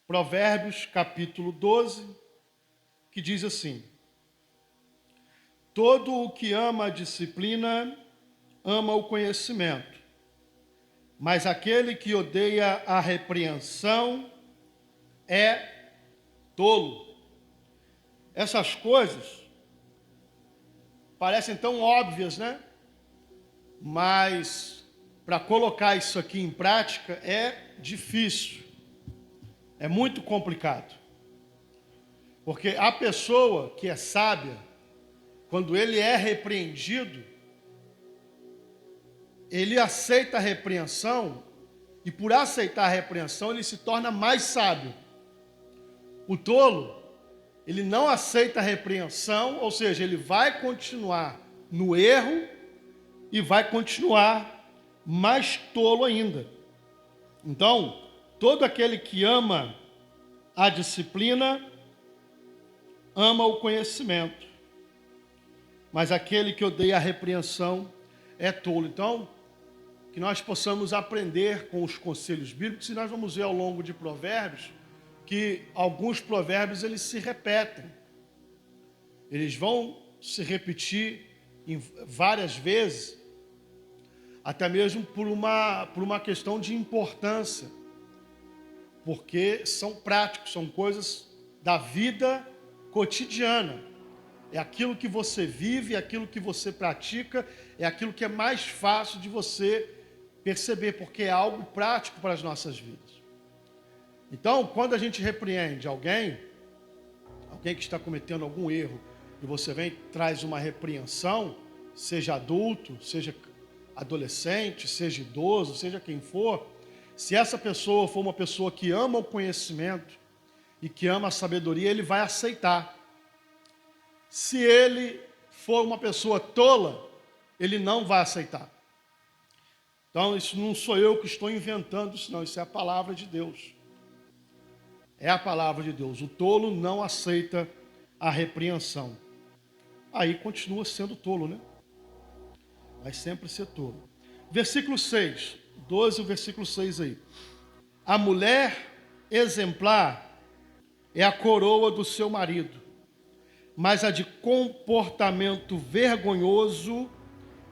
Provérbios, capítulo 12, que diz assim: todo o que ama a disciplina, ama o conhecimento, mas aquele que odeia a repreensão é tolo. Essas coisas parecem tão óbvias, né? Mas para colocar isso aqui em prática é difícil, é muito complicado. Porque a pessoa que é sábia, quando ele é repreendido, ele aceita a repreensão, e por aceitar a repreensão ele se torna mais sábio. O tolo, ele não aceita a repreensão, ou seja, ele vai continuar no erro e vai continuar mais tolo ainda. Então, todo aquele que ama a disciplina, ama o conhecimento, mas aquele que odeia a repreensão é tolo. Então, que nós possamos aprender com os conselhos bíblicos, e nós vamos ver ao longo de Provérbios, que alguns provérbios eles se repetem. Eles vão se repetir várias vezes, até mesmo por uma questão de importância, porque são práticos, são coisas da vida cotidiana. É aquilo que você vive, é aquilo que você pratica, é aquilo que é mais fácil de você perceber, porque é algo prático para as nossas vidas. Então, quando a gente repreende alguém que está cometendo algum erro, e você vem e traz uma repreensão, seja adulto, seja adolescente, seja idoso, seja quem for, se essa pessoa for uma pessoa que ama o conhecimento e que ama a sabedoria, ele vai aceitar. Se ele for uma pessoa tola, ele não vai aceitar. Então, isso não sou eu que estou inventando isso, não. Isso é a palavra de Deus. É a palavra de Deus. O tolo não aceita a repreensão. Aí continua sendo tolo, né? Vai sempre ser tolo. Versículo 6. 12, o versículo 6 aí. A mulher exemplar é a coroa do seu marido, mas a de comportamento vergonhoso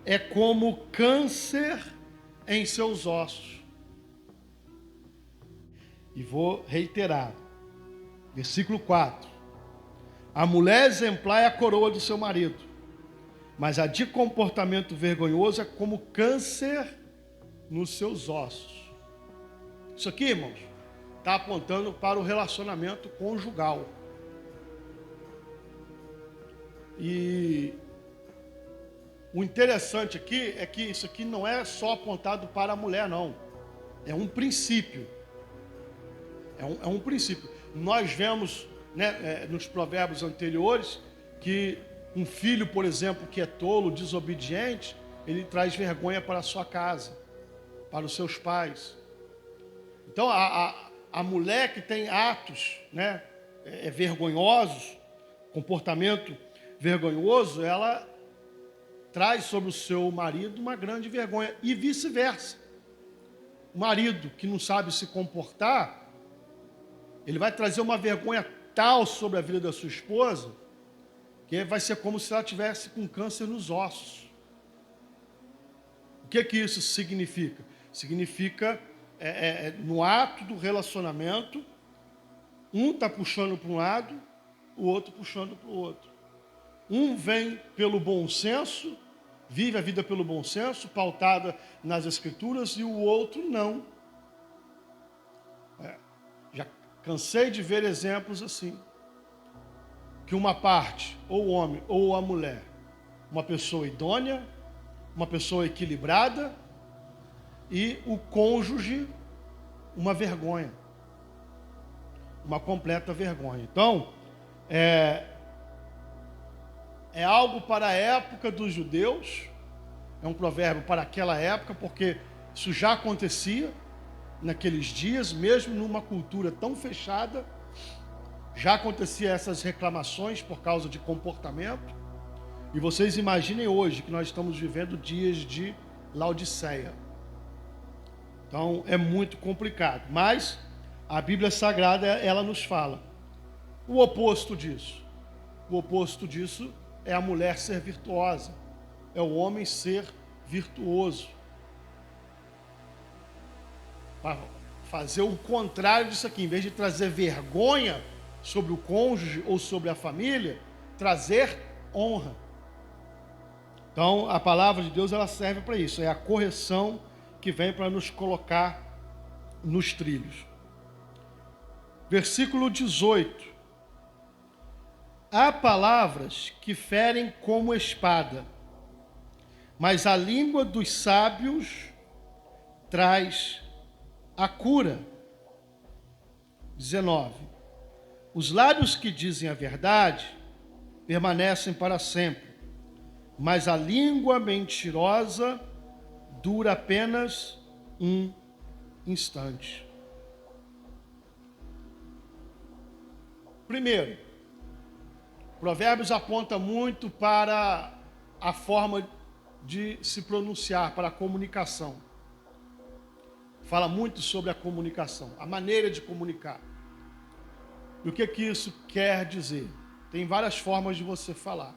é como câncer em seus ossos. E vou reiterar. Versículo 4. A mulher exemplar é a coroa do seu marido, mas a de comportamento vergonhoso é como câncer nos seus ossos. Isso aqui, irmãos, está apontando para o relacionamento conjugal. E o interessante aqui é que isso aqui não é só apontado para a mulher, não. É um princípio. É um princípio. Nós vemos, né, nos provérbios anteriores que um filho, por exemplo, que é tolo, desobediente, ele traz vergonha para a sua casa, para os seus pais. Então, a mulher que tem atos, né, vergonhosos, comportamento vergonhoso, ela traz sobre o seu marido uma grande vergonha, e vice-versa. O marido que não sabe se comportar, ele vai trazer uma vergonha tal sobre a vida da sua esposa, que vai ser como se ela tivesse com câncer nos ossos. O que isso significa? Significa, no ato do relacionamento, um está puxando para um lado, o outro puxando para o outro. Um vem pelo bom senso, vive a vida pelo bom senso, pautada nas Escrituras, e o outro não. Já cansei de ver exemplos assim, que uma parte, ou o homem ou a mulher, uma pessoa idônea, uma pessoa equilibrada, e o cônjuge, uma vergonha, uma completa vergonha. Então, é algo para a época dos judeus, é um provérbio para aquela época, porque isso já acontecia naqueles dias, mesmo numa cultura tão fechada, já acontecia essas reclamações por causa de comportamento. E vocês imaginem hoje que nós estamos vivendo dias de Laodiceia. Então é muito complicado, mas a Bíblia Sagrada, ela nos fala o oposto disso. O oposto disso é a mulher ser virtuosa, é o homem ser virtuoso. Para fazer o contrário disso aqui, em vez de trazer vergonha sobre o cônjuge ou sobre a família, trazer honra. Então, a palavra de Deus, ela serve para isso, é a correção que vem para nos colocar nos trilhos. Versículo 18. Há palavras que ferem como espada, mas a língua dos sábios traz a cura. 19. Os lábios que dizem a verdade permanecem para sempre, mas a língua mentirosa dura apenas um instante. Primeiro, Provérbios aponta muito para a forma de se pronunciar, para a comunicação. Fala muito sobre a comunicação, a maneira de comunicar. E o que isso quer dizer? Tem várias formas de você falar.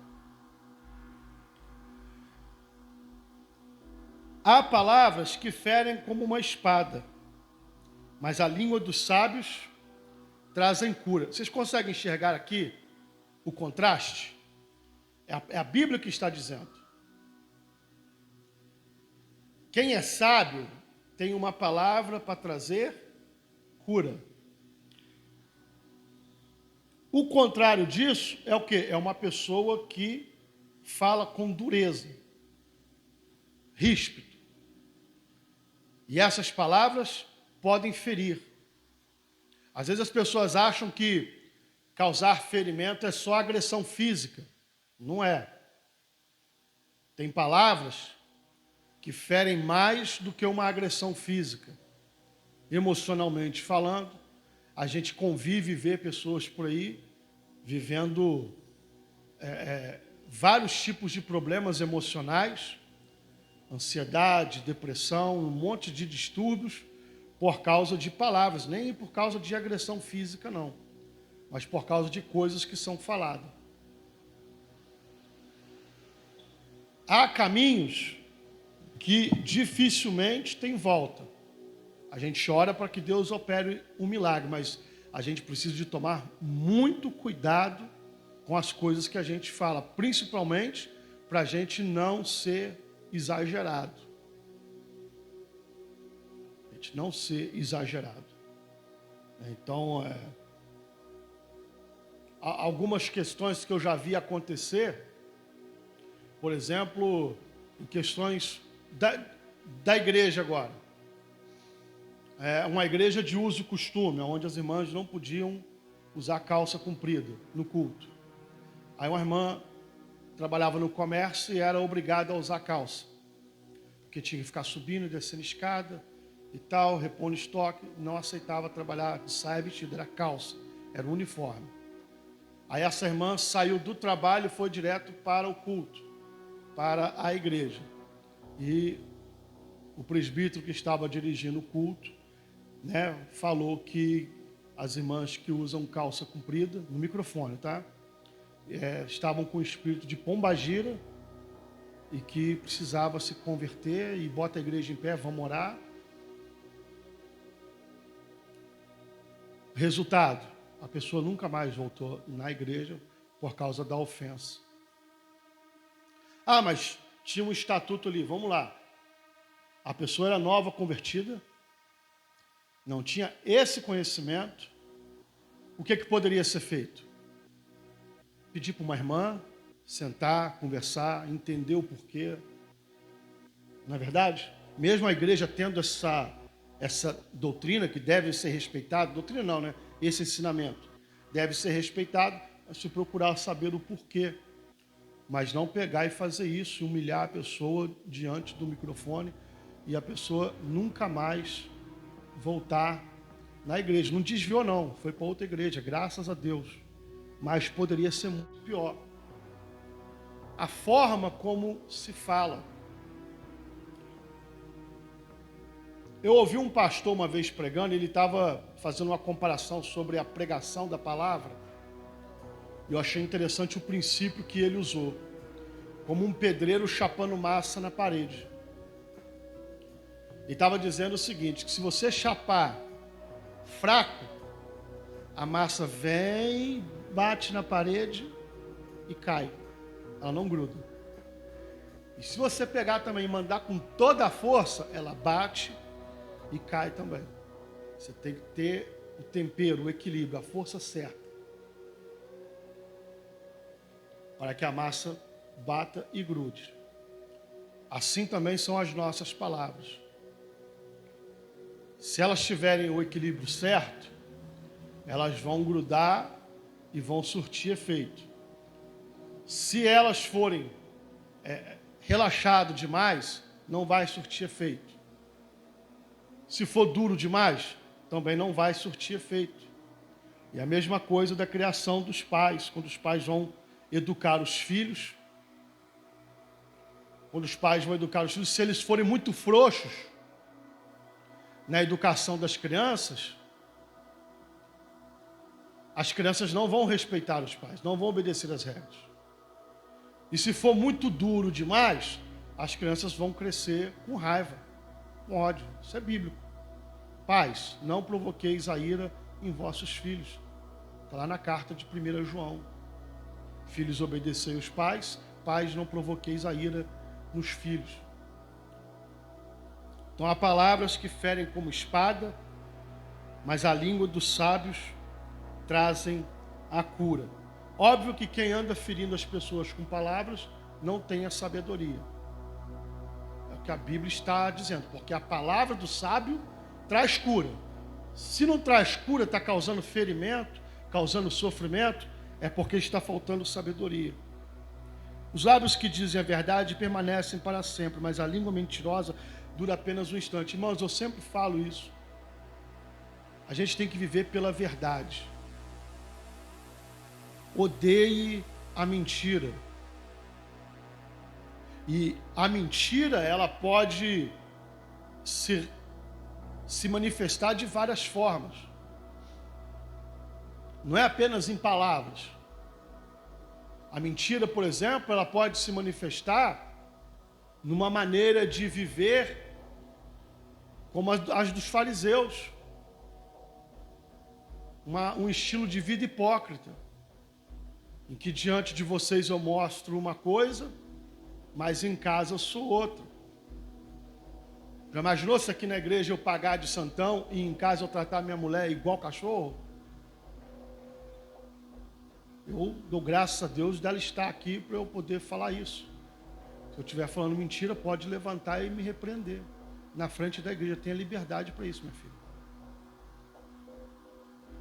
Há palavras que ferem como uma espada, mas a língua dos sábios trazem cura. Vocês conseguem enxergar aqui o contraste? É a Bíblia que está dizendo. Quem é sábio tem uma palavra para trazer cura. O contrário disso é o quê? É uma pessoa que fala com dureza, ríspido. E essas palavras podem ferir. Às vezes as pessoas acham que causar ferimento é só agressão física. Não é. Tem palavras que ferem mais do que uma agressão física. Emocionalmente falando, a gente convive e vê pessoas por aí vivendo vários tipos de problemas emocionais, ansiedade, depressão, um monte de distúrbios por causa de palavras, nem por causa de agressão física, não, mas por causa de coisas que são faladas. Há caminhos que dificilmente tem volta. A gente ora para que Deus opere um milagre, mas a gente precisa de tomar muito cuidado com as coisas que a gente fala, principalmente para a gente não ser exagerado. A gente não ser exagerado. Então, algumas questões que eu já vi acontecer, por exemplo, em questões da igreja agora. Uma igreja de uso e costume, onde as irmãs não podiam usar calça comprida no culto. Aí uma irmã trabalhava no comércio e era obrigada a usar calça, porque tinha que ficar subindo e descendo escada e tal, repondo estoque, não aceitava trabalhar de saia vestida, era calça, era um uniforme. Aí essa irmã saiu do trabalho e foi direto para o culto, para a igreja. E o presbítero que estava dirigindo o culto, falou que as irmãs que usam calça comprida, no microfone, tá? Estavam com o espírito de pombagira e que precisava se converter e bota a igreja em pé, vamos orar. Resultado, a pessoa nunca mais voltou na igreja por causa da ofensa. Ah, mas tinha um estatuto ali, vamos lá. A pessoa era nova, convertida, não tinha esse conhecimento. O que poderia ser feito? Pedir para uma irmã, sentar, conversar, entender o porquê. Não é verdade? Mesmo a igreja tendo essa doutrina que deve ser respeitada, doutrina não, né? Esse ensinamento deve ser respeitado, mas se procurar saber o porquê. Mas não pegar e fazer isso, humilhar a pessoa diante do microfone e a pessoa nunca mais voltar na igreja. Não desviou não, foi para outra igreja, graças a Deus. Mas poderia ser muito pior. A forma como se fala. Eu ouvi um pastor uma vez pregando, ele estava fazendo uma comparação sobre a pregação da palavra. E eu achei interessante o princípio que ele usou, como um pedreiro chapando massa na parede. Ele estava dizendo o seguinte, que se você chapar fraco, a massa vem, bate na parede e cai. Ela não gruda. E se você pegar também e mandar com toda a força, ela bate e cai também. Você tem que ter o tempero, o equilíbrio, a força certa, para que a massa bata e grude. Assim também são as nossas palavras. Se elas tiverem o equilíbrio certo, elas vão grudar e vão surtir efeito. Se elas forem relaxado demais, não vai surtir efeito. Se for duro demais, também não vai surtir efeito. E a mesma coisa da criação dos pais, quando os pais vão educar os filhos. Quando os pais vão educar os filhos, se eles forem muito frouxos na educação das crianças, as crianças não vão respeitar os pais, não vão obedecer às regras. E se for muito duro demais, as crianças vão crescer com raiva, com ódio. Isso é bíblico. Pais, não provoqueis a ira em vossos filhos. Está lá na carta de 1 João. Filhos, obedecei os pais. Pais, não provoqueis a ira nos filhos. Então há palavras que ferem como espada, mas a língua dos sábios trazem a cura. Óbvio que quem anda ferindo as pessoas com palavras não tem a sabedoria. É o que a Bíblia está dizendo, porque a palavra do sábio traz cura. Se não traz cura, está causando ferimento, causando sofrimento, é porque está faltando sabedoria. Os lábios que dizem a verdade permanecem para sempre, mas a língua mentirosa dura apenas um instante. Irmãos, eu sempre falo isso. A gente tem que viver pela verdade. Odeie a mentira. E a mentira, ela pode se manifestar de várias formas. Não é apenas em palavras. A mentira, por exemplo, ela pode se manifestar numa maneira de viver como as dos fariseus. Um estilo de vida hipócrita, em que diante de vocês eu mostro uma coisa, mas em casa eu sou outra. Já imaginou se aqui na igreja eu pagar de santão e em casa eu tratar minha mulher igual cachorro? Eu dou graças a Deus dela estar aqui para eu poder falar isso. Se eu estiver falando mentira, pode levantar e me repreender. Na frente da igreja, tenha liberdade para isso, minha filha.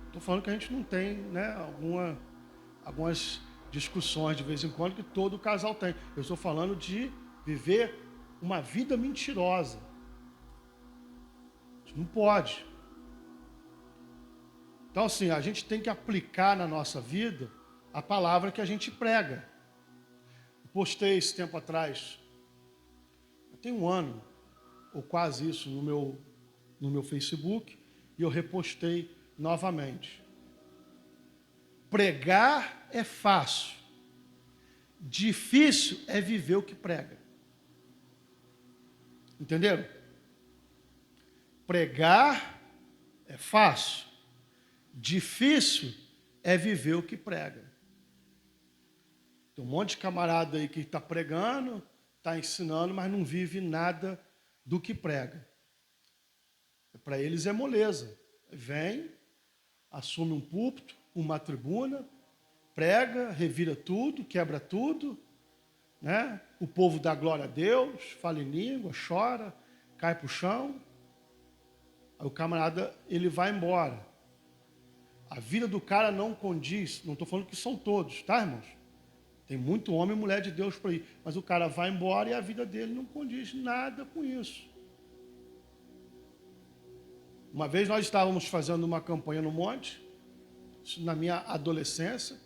Estou falando que a gente não tem, né, algumas discussões de vez em quando que todo casal tem. Eu estou falando de viver uma vida mentirosa. Não pode. Então, assim, a gente tem que aplicar na nossa vida a palavra que a gente prega. Eu postei esse tempo atrás, tem um ano, ou quase isso, no meu Facebook, e eu repostei novamente. Pregar é fácil. Difícil é viver o que prega. Entenderam? Pregar é fácil. Difícil é viver o que prega. Tem um monte de camarada aí que está pregando, está ensinando, mas não vive nada do que prega. Para eles é moleza. Vem, assume um púlpito, uma tribuna, prega, revira tudo, quebra tudo, né? O povo dá glória a Deus, fala em língua, chora, cai para o chão. Aí o camarada, ele vai embora. A vida do cara não condiz, não estou falando que são todos, tá, irmãos? Tem muito homem e mulher de Deus por aí, mas o cara vai embora e a vida dele não condiz nada com isso. Uma vez nós estávamos fazendo uma campanha no monte, isso na minha adolescência,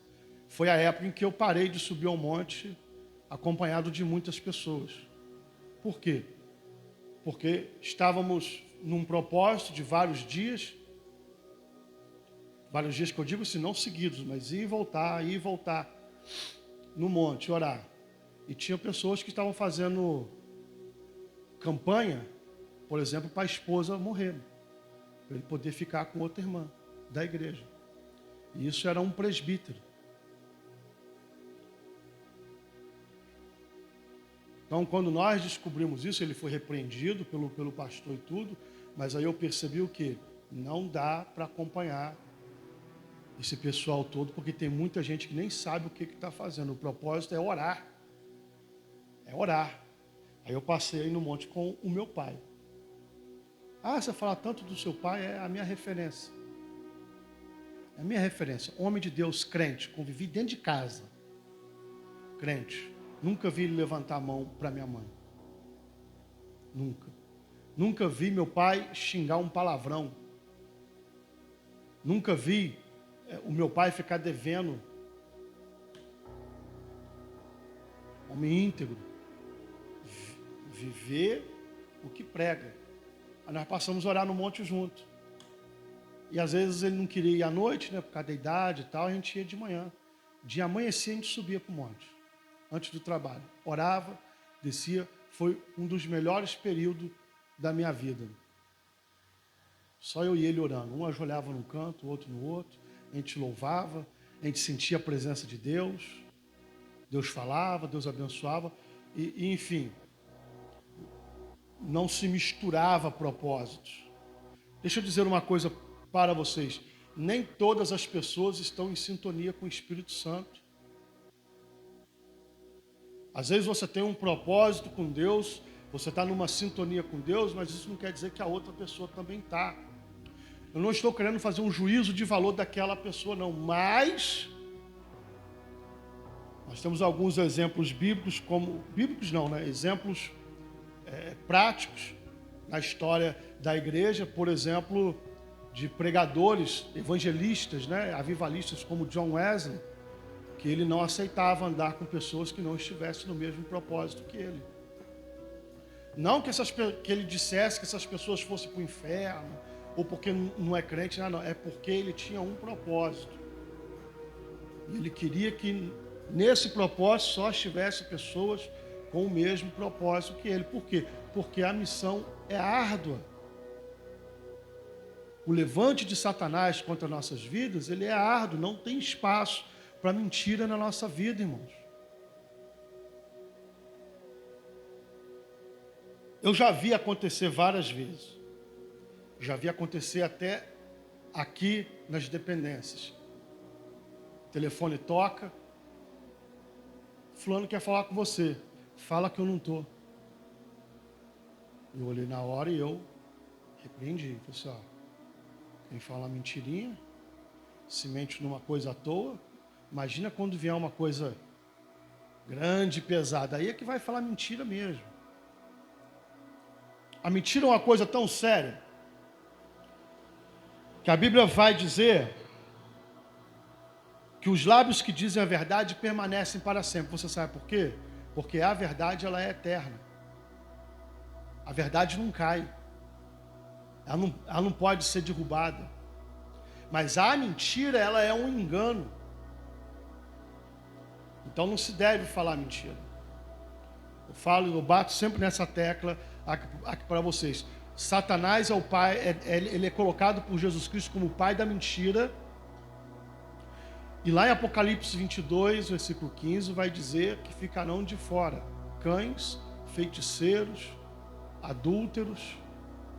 foi a época em que eu parei de subir ao monte acompanhado de muitas pessoas. Por quê? Porque estávamos num propósito de vários dias que eu digo assim, não seguidos, mas ir e voltar no monte, orar. E tinha pessoas que estavam fazendo campanha, por exemplo, para a esposa morrer, para ele poder ficar com outra irmã da igreja. E isso era um presbítero. Então, quando nós descobrimos isso, ele foi repreendido pelo pastor e tudo, mas aí eu percebi o quê? Não dá para acompanhar esse pessoal todo, porque tem muita gente que nem sabe o que está fazendo. O propósito é orar. É orar. Aí eu passei aí no monte com o meu pai. Ah, você fala tanto do seu pai, é a minha referência. É a minha referência. Homem de Deus, crente, convivi dentro de casa. Crente. Nunca vi ele levantar a mão para minha mãe. Nunca. Nunca vi meu pai xingar um palavrão. Nunca vi o meu pai ficar devendo. Homem íntegro. Viver o que prega. Aí nós passamos a orar no monte junto. E às vezes ele não queria ir à noite, né, por causa da idade e tal, a gente ia de manhã. De amanhecer a gente subia para o monte, antes do trabalho. Orava, descia, foi um dos melhores períodos da minha vida. Só eu e ele orando. Um ajoelhava num canto, o outro no outro. A gente louvava, a gente sentia a presença de Deus. Deus falava, Deus abençoava. E enfim, não se misturava propósitos. Deixa eu dizer uma coisa para vocês. Nem todas as pessoas estão em sintonia com o Espírito Santo. Às vezes você tem um propósito com Deus, você está numa sintonia com Deus, mas isso não quer dizer que a outra pessoa também está. Eu não estou querendo fazer um juízo de valor daquela pessoa, não. Mas nós temos alguns exemplos bíblicos, exemplos práticos na história da igreja, por exemplo, de pregadores, evangelistas, avivalistas como John Wesley, que ele não aceitava andar com pessoas que não estivessem no mesmo propósito que ele. Não que ele dissesse que essas pessoas fossem para o inferno, ou porque não é crente, não, é porque ele tinha um propósito. E ele queria que nesse propósito só estivesse pessoas com o mesmo propósito que ele. Por quê? Porque a missão é árdua. O levante de Satanás contra nossas vidas, ele é árduo, não tem espaço para mentira na nossa vida, irmãos. Eu já vi acontecer várias vezes. Já vi acontecer até aqui nas dependências. O telefone toca. Fulano quer falar com você. Fala que eu não estou. Eu olhei na hora e eu repreendi. Falei assim, quem fala mentirinha, se mente numa coisa à toa, imagina quando vier uma coisa grande, pesada. Aí é que vai falar mentira mesmo. A mentira é uma coisa tão séria que a Bíblia vai dizer que os lábios que dizem a verdade permanecem para sempre. Você sabe por quê? Porque a verdade, ela é eterna. A verdade não cai. Ela não pode ser derrubada. Mas a mentira, ela é um engano. Então não se deve falar mentira. Eu bato sempre nessa tecla aqui para vocês. Satanás é o pai, ele é colocado por Jesus Cristo como o pai da mentira. E lá em Apocalipse 22, versículo 15, vai dizer que ficarão de fora cães, feiticeiros, adúlteros,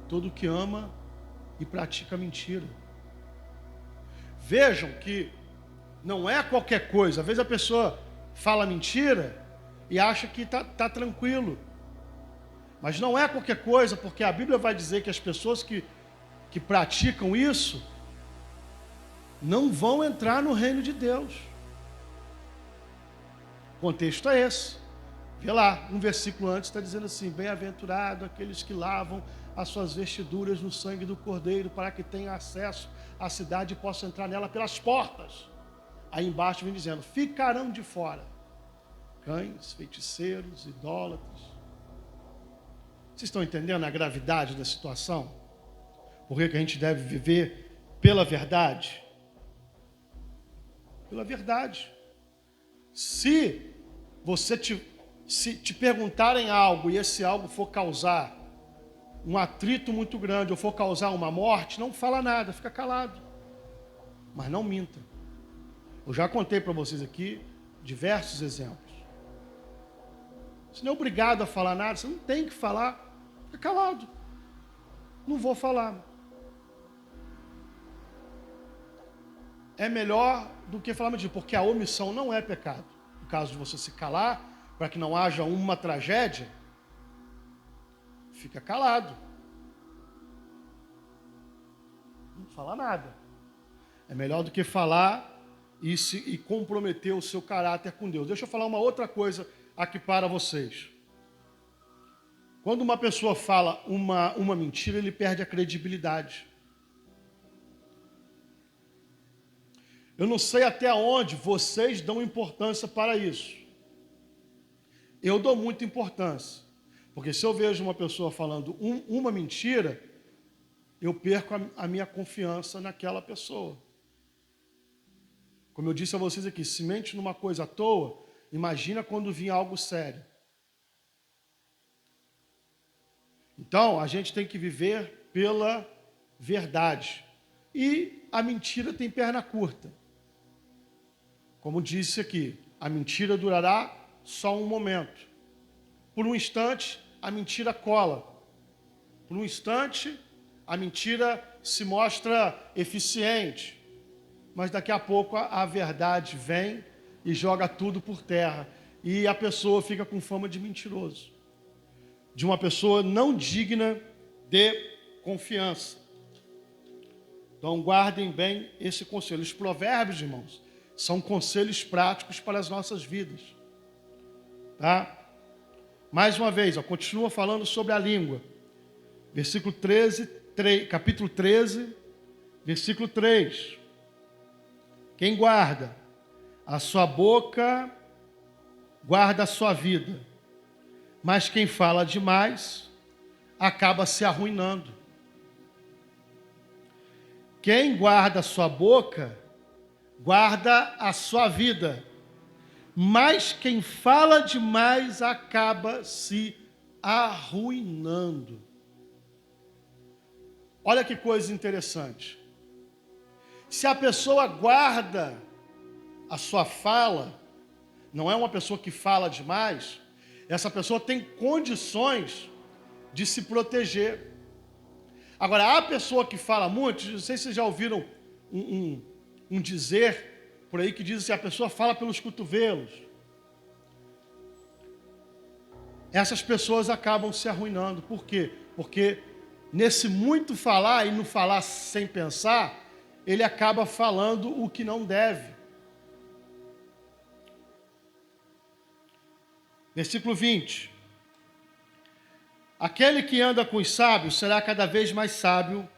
todo que ama e pratica mentira. Vejam que não é qualquer coisa. Às vezes a pessoa fala mentira e acha que está tranquilo. Mas não é qualquer coisa, porque a Bíblia vai dizer que as pessoas que praticam isso não vão entrar no reino de Deus. O contexto é esse. Vê lá, um versículo antes está dizendo assim: bem-aventurado aqueles que lavam as suas vestiduras no sangue do Cordeiro, para que tenham acesso à cidade e possam entrar nela pelas portas. Aí embaixo vem dizendo: ficarão de fora cães, feiticeiros, idólatras. Vocês estão entendendo a gravidade da situação? Por que a gente deve viver pela verdade? Pela verdade. Se se te perguntarem algo e esse algo for causar um atrito muito grande ou for causar uma morte, não fala nada, fica calado. Mas não minta. Eu já contei para vocês aqui diversos exemplos. Você não é obrigado a falar nada, você não tem que falar, fica calado. Não vou falar. É melhor do que falar mentira, porque a omissão não é pecado. No caso de você se calar, para que não haja uma tragédia, fica calado. Não fala nada. É melhor do que falar e comprometer o seu caráter com Deus. Deixa eu falar uma outra coisa aqui para vocês. Quando uma pessoa fala uma mentira, ele perde a credibilidade. Eu não sei até onde vocês dão importância para isso. Eu dou muita importância. Porque se eu vejo uma pessoa falando uma mentira, eu perco a minha confiança naquela pessoa. Como eu disse a vocês aqui, se mente numa coisa à toa, imagina quando vir algo sério. Então, a gente tem que viver pela verdade. E a mentira tem perna curta. Como disse aqui, a mentira durará só um momento. Por um instante, a mentira cola. Por um instante, a mentira se mostra eficiente. Mas daqui a pouco a verdade vem e joga tudo por terra. E a pessoa fica com fama de mentiroso. De uma pessoa não digna de confiança. Então guardem bem esse conselho. Os provérbios, irmãos, são conselhos práticos para as nossas vidas. Tá? Mais uma vez, continua falando sobre a língua. Versículo 13, capítulo 13, versículo 3. Quem guarda a sua boca, guarda a sua vida. Mas quem fala demais, acaba se arruinando. Quem guarda a sua boca, guarda a sua vida. Mas quem fala demais, acaba se arruinando. Olha que coisa interessante. Se a pessoa guarda a sua fala, não é uma pessoa que fala demais, essa pessoa tem condições de se proteger. Agora, a pessoa que fala muito, não sei se vocês já ouviram um dizer por aí que diz assim, a pessoa fala pelos cotovelos. Essas pessoas acabam se arruinando. Por quê? Porque nesse muito falar e no falar sem pensar, ele acaba falando o que não deve. Versículo 20. Aquele que anda com os sábios será cada vez mais sábio,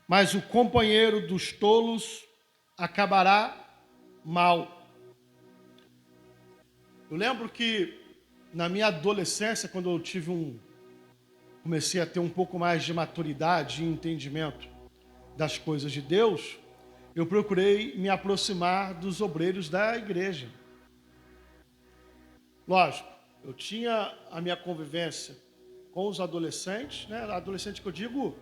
mas o companheiro dos tolos acabará mal. Eu lembro que na minha adolescência, quando eu comecei a ter um pouco mais de maturidade e entendimento das coisas de Deus, eu procurei me aproximar dos obreiros da igreja. Lógico, eu tinha a minha convivência com os adolescentes, né? Adolescente que eu digo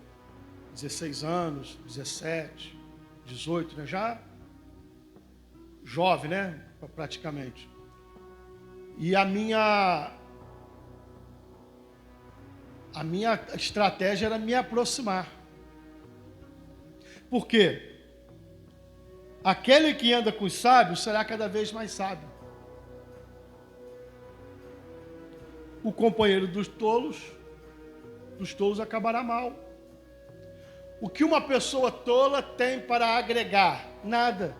16 anos, 17, 18, né? Já jovem, né? Praticamente. E a minha estratégia era me aproximar. Por quê? Aquele que anda com os sábios será cada vez mais sábio. O companheiro dos tolos acabará mal. O que uma pessoa tola tem para agregar? Nada.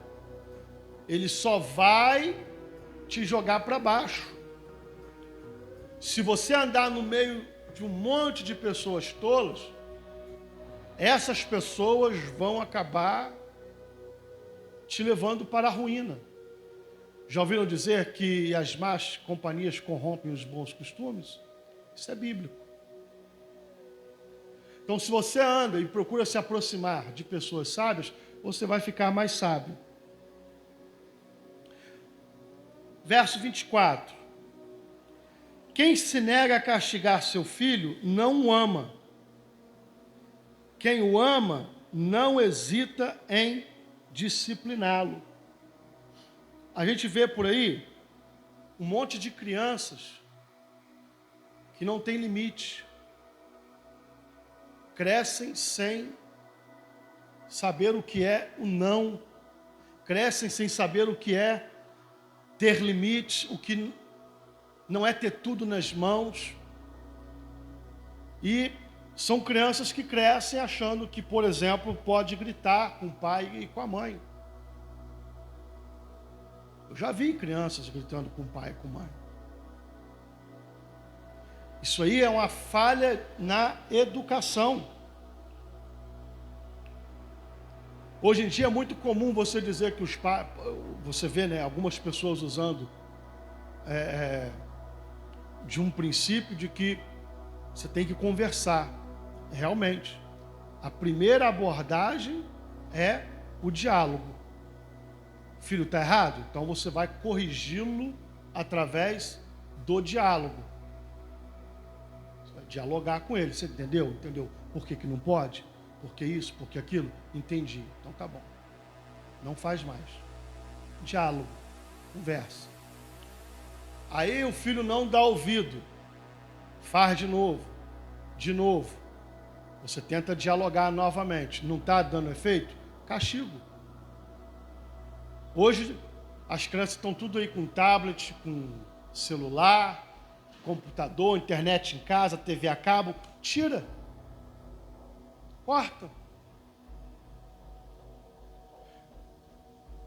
Ele só vai te jogar para baixo. Se você andar no meio de um monte de pessoas tolas, essas pessoas vão acabar te levando para a ruína. Já ouviram dizer que as más companhias corrompem os bons costumes? Isso é bíblico. Então, se você anda e procura se aproximar de pessoas sábias, você vai ficar mais sábio. Verso 24. Quem se nega a castigar seu filho, não o ama. Quem o ama, não hesita em discipliná-lo. A gente vê por aí um monte de crianças que não tem limite. Crescem sem saber o que é o não. Crescem sem saber o que é ter limites, o que não é ter tudo nas mãos. E são crianças que crescem achando que, por exemplo, pode gritar com o pai e com a mãe. Eu já vi crianças gritando com o pai e com a mãe. Isso aí é uma falha na educação. Hoje em dia é muito comum você dizer que os pais... Você vê, né, algumas pessoas usando de um princípio de que você tem que conversar. Realmente, a primeira abordagem é o diálogo. O filho está errado? Então você vai corrigi-lo através do diálogo. Você vai dialogar com ele. Você entendeu? Entendeu? Por que não pode? Por que isso? Por que aquilo? Entendi. Então tá bom. Não faz mais. Diálogo. Conversa. Aí o filho não dá ouvido. Faz de novo. De novo. Você tenta dialogar novamente. Não está dando efeito? Castigo. Hoje, as crianças estão tudo aí com tablet, com celular, computador, internet em casa, TV a cabo. Tira. Corta.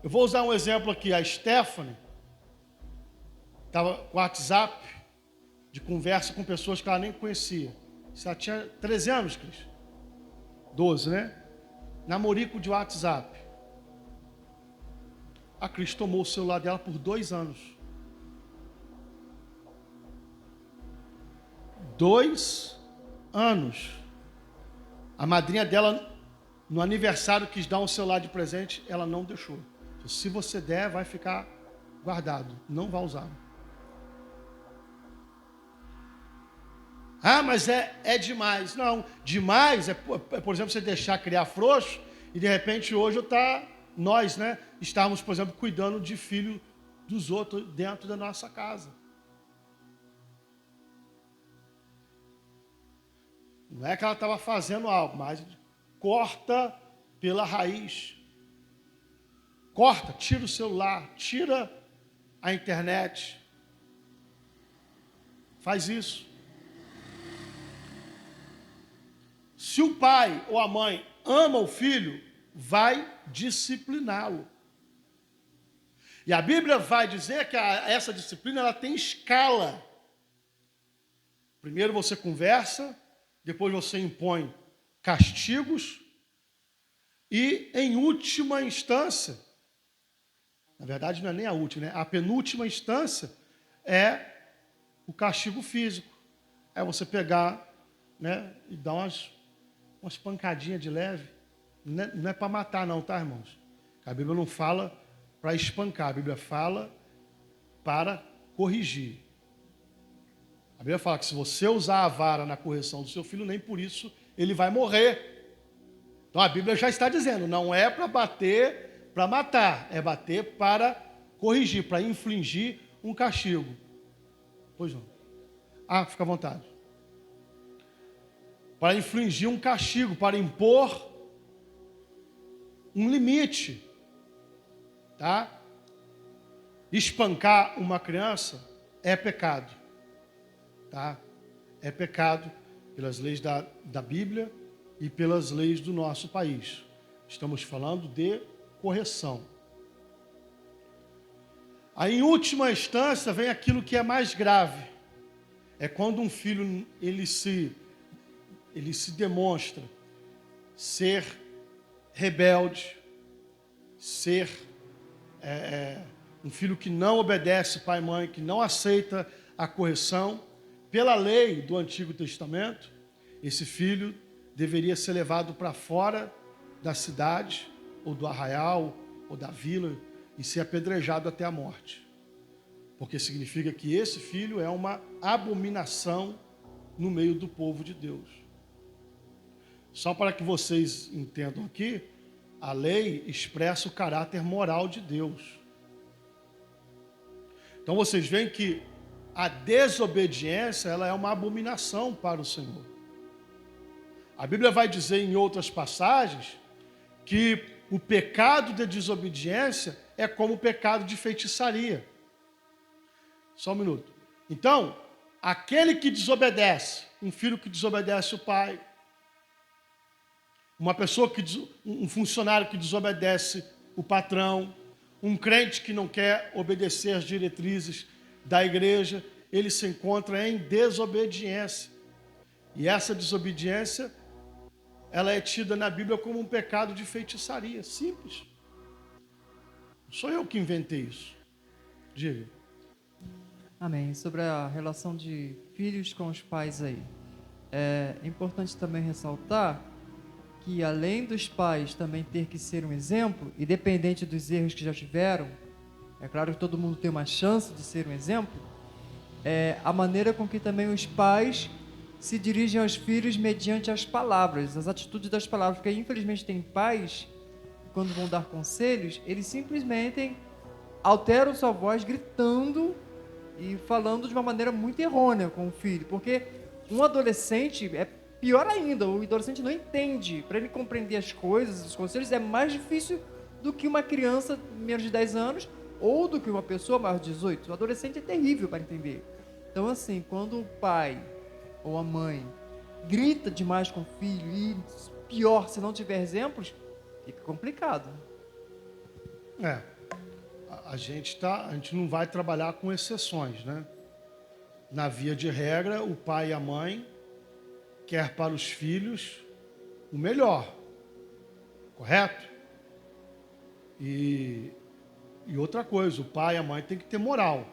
Eu vou usar um exemplo aqui. A Stephanie estava com WhatsApp de conversa com pessoas que ela nem conhecia. Ela tinha 13 anos, Cris. 12, né? Namorico de WhatsApp. A Cris tomou o celular dela por 2 anos. 2 anos. A madrinha dela, no aniversário, quis dar um celular de presente, ela não deixou. Se você der, vai ficar guardado. Não vai usar. Ah, mas é demais. Não, demais por exemplo, você deixar criar frouxo e de repente hoje nós, né, estamos, por exemplo, cuidando de filho dos outros dentro da nossa casa. Não é que ela estava fazendo algo, mas corta pela raiz. Corta, tira o celular, tira a internet. Faz isso. Se o pai ou a mãe ama o filho, vai discipliná-lo. E a Bíblia vai dizer que essa disciplina ela tem escala. Primeiro você conversa, depois você impõe castigos e, em última instância, na verdade não é nem a última, né? A penúltima instância é o castigo físico. É você pegar, né, e dar umas pancadinhas de leve. Não é para matar não, tá, irmãos? A Bíblia não fala para espancar, a Bíblia fala para corrigir. A Bíblia fala que se você usar a vara na correção do seu filho, nem por isso ele vai morrer. Então a Bíblia já está dizendo, não é para bater, para matar, é bater para corrigir, para infligir um castigo. Pois não. Fica à vontade. Para infligir um castigo, para impor um limite, tá? Espancar uma criança é pecado, tá? É pecado pelas leis da Bíblia e pelas leis do nosso país. Estamos falando de correção. Aí, em última instância, vem aquilo que é mais grave. É quando um filho ele se demonstra ser rebelde, ser um filho que não obedece pai e mãe, que não aceita a correção. Pela lei do Antigo Testamento, esse filho deveria ser levado para fora da cidade, ou do arraial, ou da vila, e ser apedrejado até a morte. Porque significa que esse filho é uma abominação no meio do povo de Deus. Só para que vocês entendam aqui, a lei expressa o caráter moral de Deus. Então vocês veem que a desobediência, ela é uma abominação para o Senhor. A Bíblia vai dizer em outras passagens que o pecado de desobediência é como o pecado de feitiçaria. Só um minuto. Então, aquele que desobedece, um filho que desobedece o pai, um funcionário que desobedece o patrão, um crente que não quer obedecer às diretrizes da igreja, ele se encontra em desobediência. E essa desobediência, ela é tida na Bíblia como um pecado de feitiçaria, simples. Não sou eu que inventei isso. Diga. Amém. Sobre a relação de filhos com os pais aí. É importante também ressaltar que além dos pais também ter que ser um exemplo, independente dos erros que já tiveram, é claro que todo mundo tem uma chance de ser um exemplo, a maneira com que também os pais se dirigem aos filhos mediante as palavras, as atitudes das palavras, porque infelizmente tem pais, quando vão dar conselhos, eles simplesmente alteram sua voz gritando e falando de uma maneira muito errônea com o filho, porque um adolescente é pior ainda, o adolescente não entende, para ele compreender as coisas, os conselhos, é mais difícil do que uma criança de menos de 10 anos ou do que uma pessoa maior de 18. O adolescente é terrível para entender. Então, assim, quando o pai ou a mãe grita demais com o filho e, pior, se não tiver exemplos, fica complicado. A gente não vai trabalhar com exceções, né? Na via de regra, o pai e a mãe quer para os filhos o melhor, correto? E outra coisa, o pai e a mãe têm que ter moral.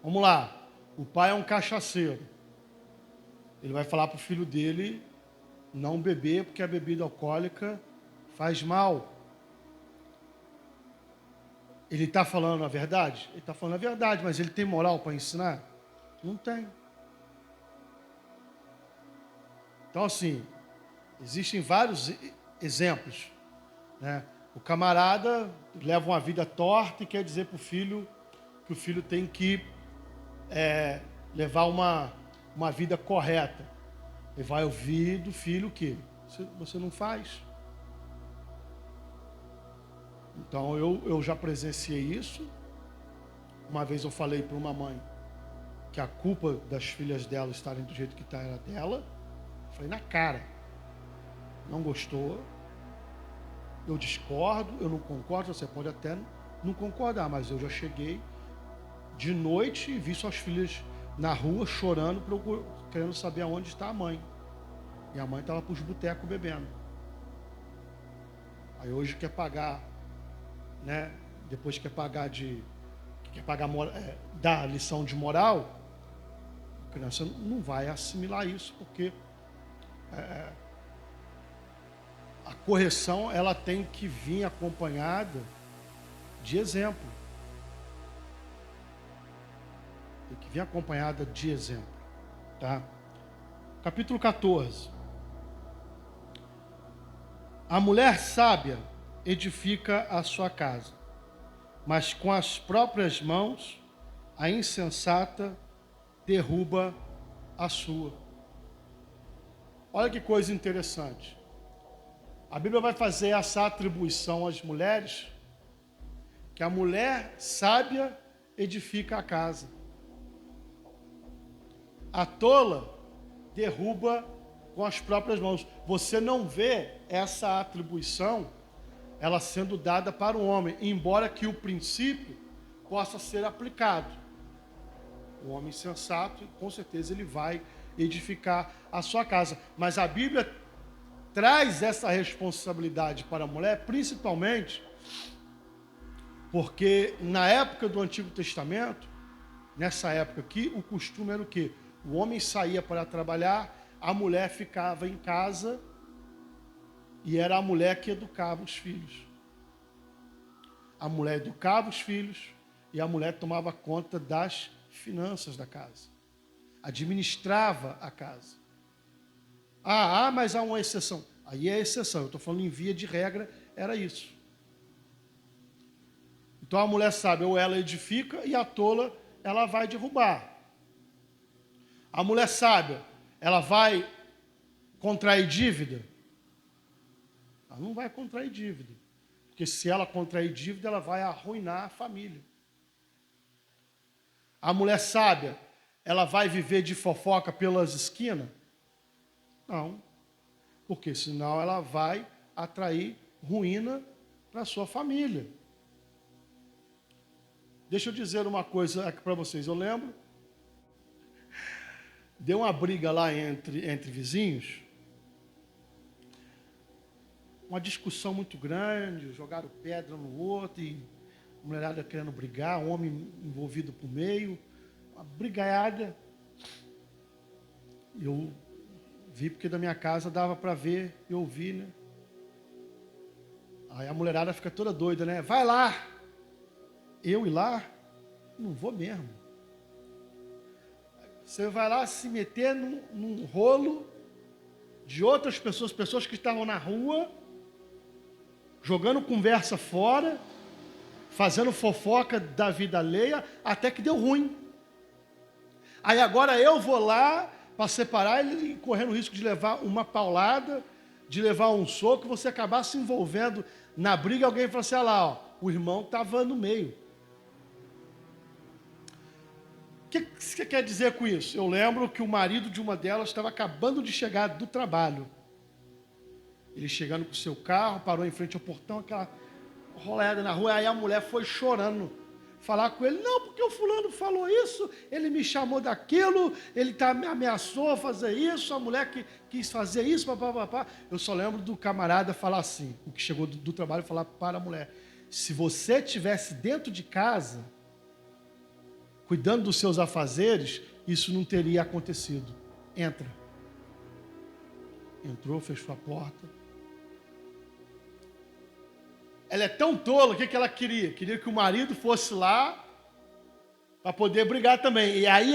Vamos lá, o pai é um cachaceiro. Ele vai falar para o filho dele não beber, porque a bebida alcoólica faz mal. Ele está falando a verdade? Ele está falando a verdade, mas ele tem moral para ensinar? Não tem. Então, assim, existem vários exemplos, né? O camarada leva uma vida torta e quer dizer para o filho que o filho tem que levar uma vida correta. Ele vai ouvir do filho o quê? Você não faz. Então, eu já presenciei isso. Uma vez eu falei para uma mãe que a culpa das filhas dela estarem do jeito que está era dela. Falei na cara. Não gostou. Eu discordo, eu não concordo. Você pode até não concordar, mas eu já cheguei de noite e vi suas filhas na rua chorando, querendo saber aonde está a mãe. E a mãe estava para os botecos bebendo. Aí hoje quer pagar, né? Depois quer pagar dar lição de moral. A criança não vai assimilar isso, porque a correção ela tem que vir acompanhada de exemplo. Tem que vir acompanhada de exemplo, tá? Capítulo 14. A mulher sábia edifica a sua casa, mas com as próprias mãos a insensata derruba a sua. Olha que coisa interessante. A Bíblia vai fazer essa atribuição às mulheres, que a mulher sábia edifica a casa. A tola derruba com as próprias mãos. Você não vê essa atribuição, ela sendo dada para o homem, embora que o princípio possa ser aplicado. O homem sensato, com certeza, ele vai edificar a sua casa. Mas a Bíblia traz essa responsabilidade para a mulher, principalmente porque na época do Antigo Testamento, nessa época aqui, o costume era o quê? O homem saía para trabalhar, a mulher ficava em casa e era a mulher que educava os filhos. A mulher educava os filhos e a mulher tomava conta das finanças da casa. Administrava a casa. Mas há uma exceção. Aí é exceção. Eu estou falando em via de regra, era isso. Então a mulher sábia ou ela edifica e a tola ela vai derrubar. A mulher sábia, ela vai contrair dívida? Ela não vai contrair dívida. Porque se ela contrair dívida, ela vai arruinar a família. A mulher sábia, ela vai viver de fofoca pelas esquinas? Não. Porque senão ela vai atrair ruína para a sua família. Deixa eu dizer uma coisa aqui para vocês. Eu lembro, deu uma briga lá entre vizinhos, uma discussão muito grande, jogaram pedra no outro, e a mulherada querendo brigar, homem envolvido por meio, uma brigaiada. Eu vi porque da minha casa dava para ver e ouvir, né? Aí a mulherada fica toda doida, né? Vai lá! Eu ir lá? Não vou mesmo. Você vai lá se meter num rolo de outras pessoas, pessoas que estavam na rua, jogando conversa fora, fazendo fofoca da vida alheia, até que deu ruim. Aí agora eu vou lá para separar ele, correndo o risco de levar uma paulada, de levar um soco, você acabar se envolvendo na briga, alguém fala assim, olha lá, ó, o irmão estava no meio. O que você quer dizer com isso? Eu lembro que o marido de uma delas estava acabando de chegar do trabalho. Ele chegando com o seu carro, parou em frente ao portão, aquela rolada na rua, aí a mulher foi chorando, falar com ele, não, porque o fulano falou isso, ele me chamou daquilo, ele me ameaçou fazer isso, a mulher que quis fazer isso, papapá. Eu só lembro do camarada falar assim, o que chegou do trabalho, falar para a mulher, se você estivesse dentro de casa, cuidando dos seus afazeres, isso não teria acontecido. Entra. Entrou, fechou a porta. Ela é tão tola, o que ela queria? Queria que o marido fosse lá para poder brigar também. E aí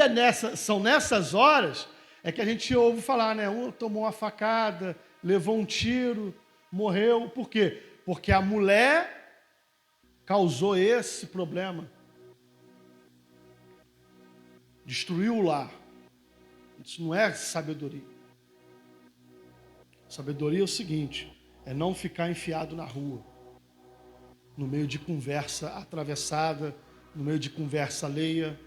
são nessas horas é que a gente ouve falar, né? Um tomou uma facada, levou um tiro, morreu. Por quê? Porque a mulher causou esse problema. Destruiu o lar. Isso não é sabedoria. Sabedoria é o seguinte, é não ficar enfiado na rua, no meio de conversa atravessada, no meio de conversa alheia.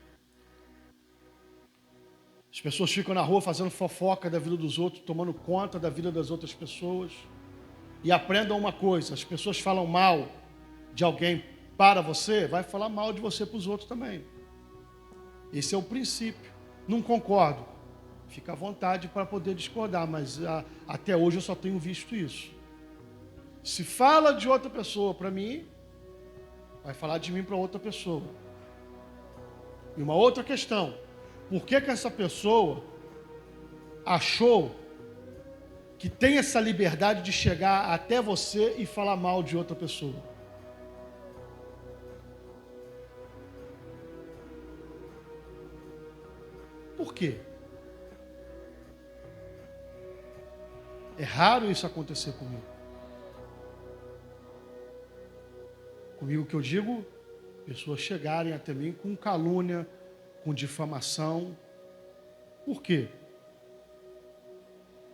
As pessoas ficam na rua fazendo fofoca da vida dos outros, tomando conta da vida das outras pessoas. E aprendam uma coisa, as pessoas falam mal de alguém para você, vai falar mal de você para os outros também. Esse é o princípio. Não concordo. Fica à vontade para poder discordar, mas até hoje eu só tenho visto isso. Se fala de outra pessoa para mim, vai falar de mim para outra pessoa. E uma outra questão, por que essa pessoa achou que tem essa liberdade de chegar até você e falar mal de outra pessoa? Por quê? É raro isso acontecer comigo. Comigo que eu digo, pessoas chegarem até mim com calúnia, com difamação. Por quê?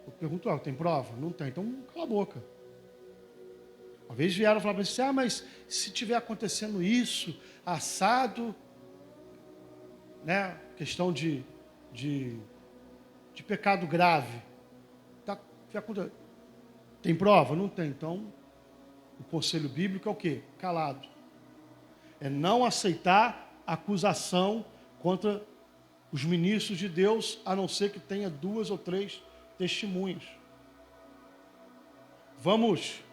Eu pergunto, tem prova? Não tem, então cala a boca. Uma vez vieram falar para mim assim, mas se tiver acontecendo isso, assado, né? Questão de pecado grave. Tem prova? Não tem. Então, o conselho bíblico é o quê? Calado. É não aceitar acusação contra os ministros de Deus, a não ser que tenha 2 ou 3 testemunhas. Vamos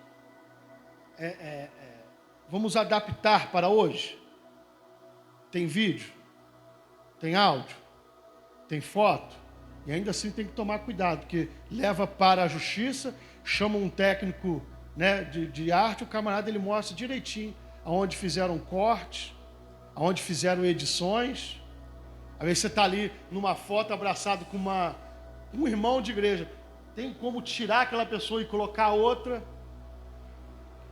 adaptar para hoje. Tem vídeo, tem áudio, tem foto, E ainda assim tem que tomar cuidado, porque leva para a justiça, chama um técnico, né, de arte, o camarada ele mostra direitinho aonde fizeram cortes, aonde fizeram edições. Às vezes você está ali numa foto abraçado com um irmão de igreja. Tem como tirar aquela pessoa e colocar outra.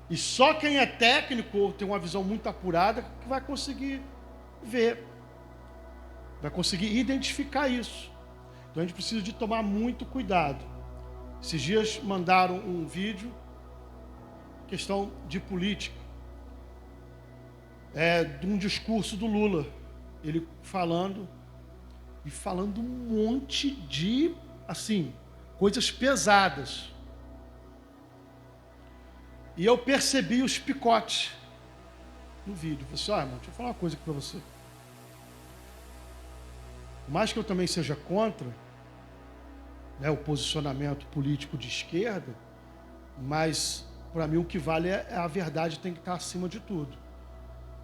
E só quem é técnico ou tem uma visão muito apurada que vai conseguir ver. Vai conseguir identificar isso. Então a gente precisa de tomar muito cuidado. Esses dias mandaram um vídeo, questão de política, de um discurso do Lula. Ele falando um monte de, assim, coisas pesadas. E eu percebi os picotes no vídeo. Eu falei assim, irmão, deixa eu falar uma coisa aqui para você. Por mais que eu também seja contra, né, o posicionamento político de esquerda, mas para mim o que vale é a verdade, tem que estar acima de tudo.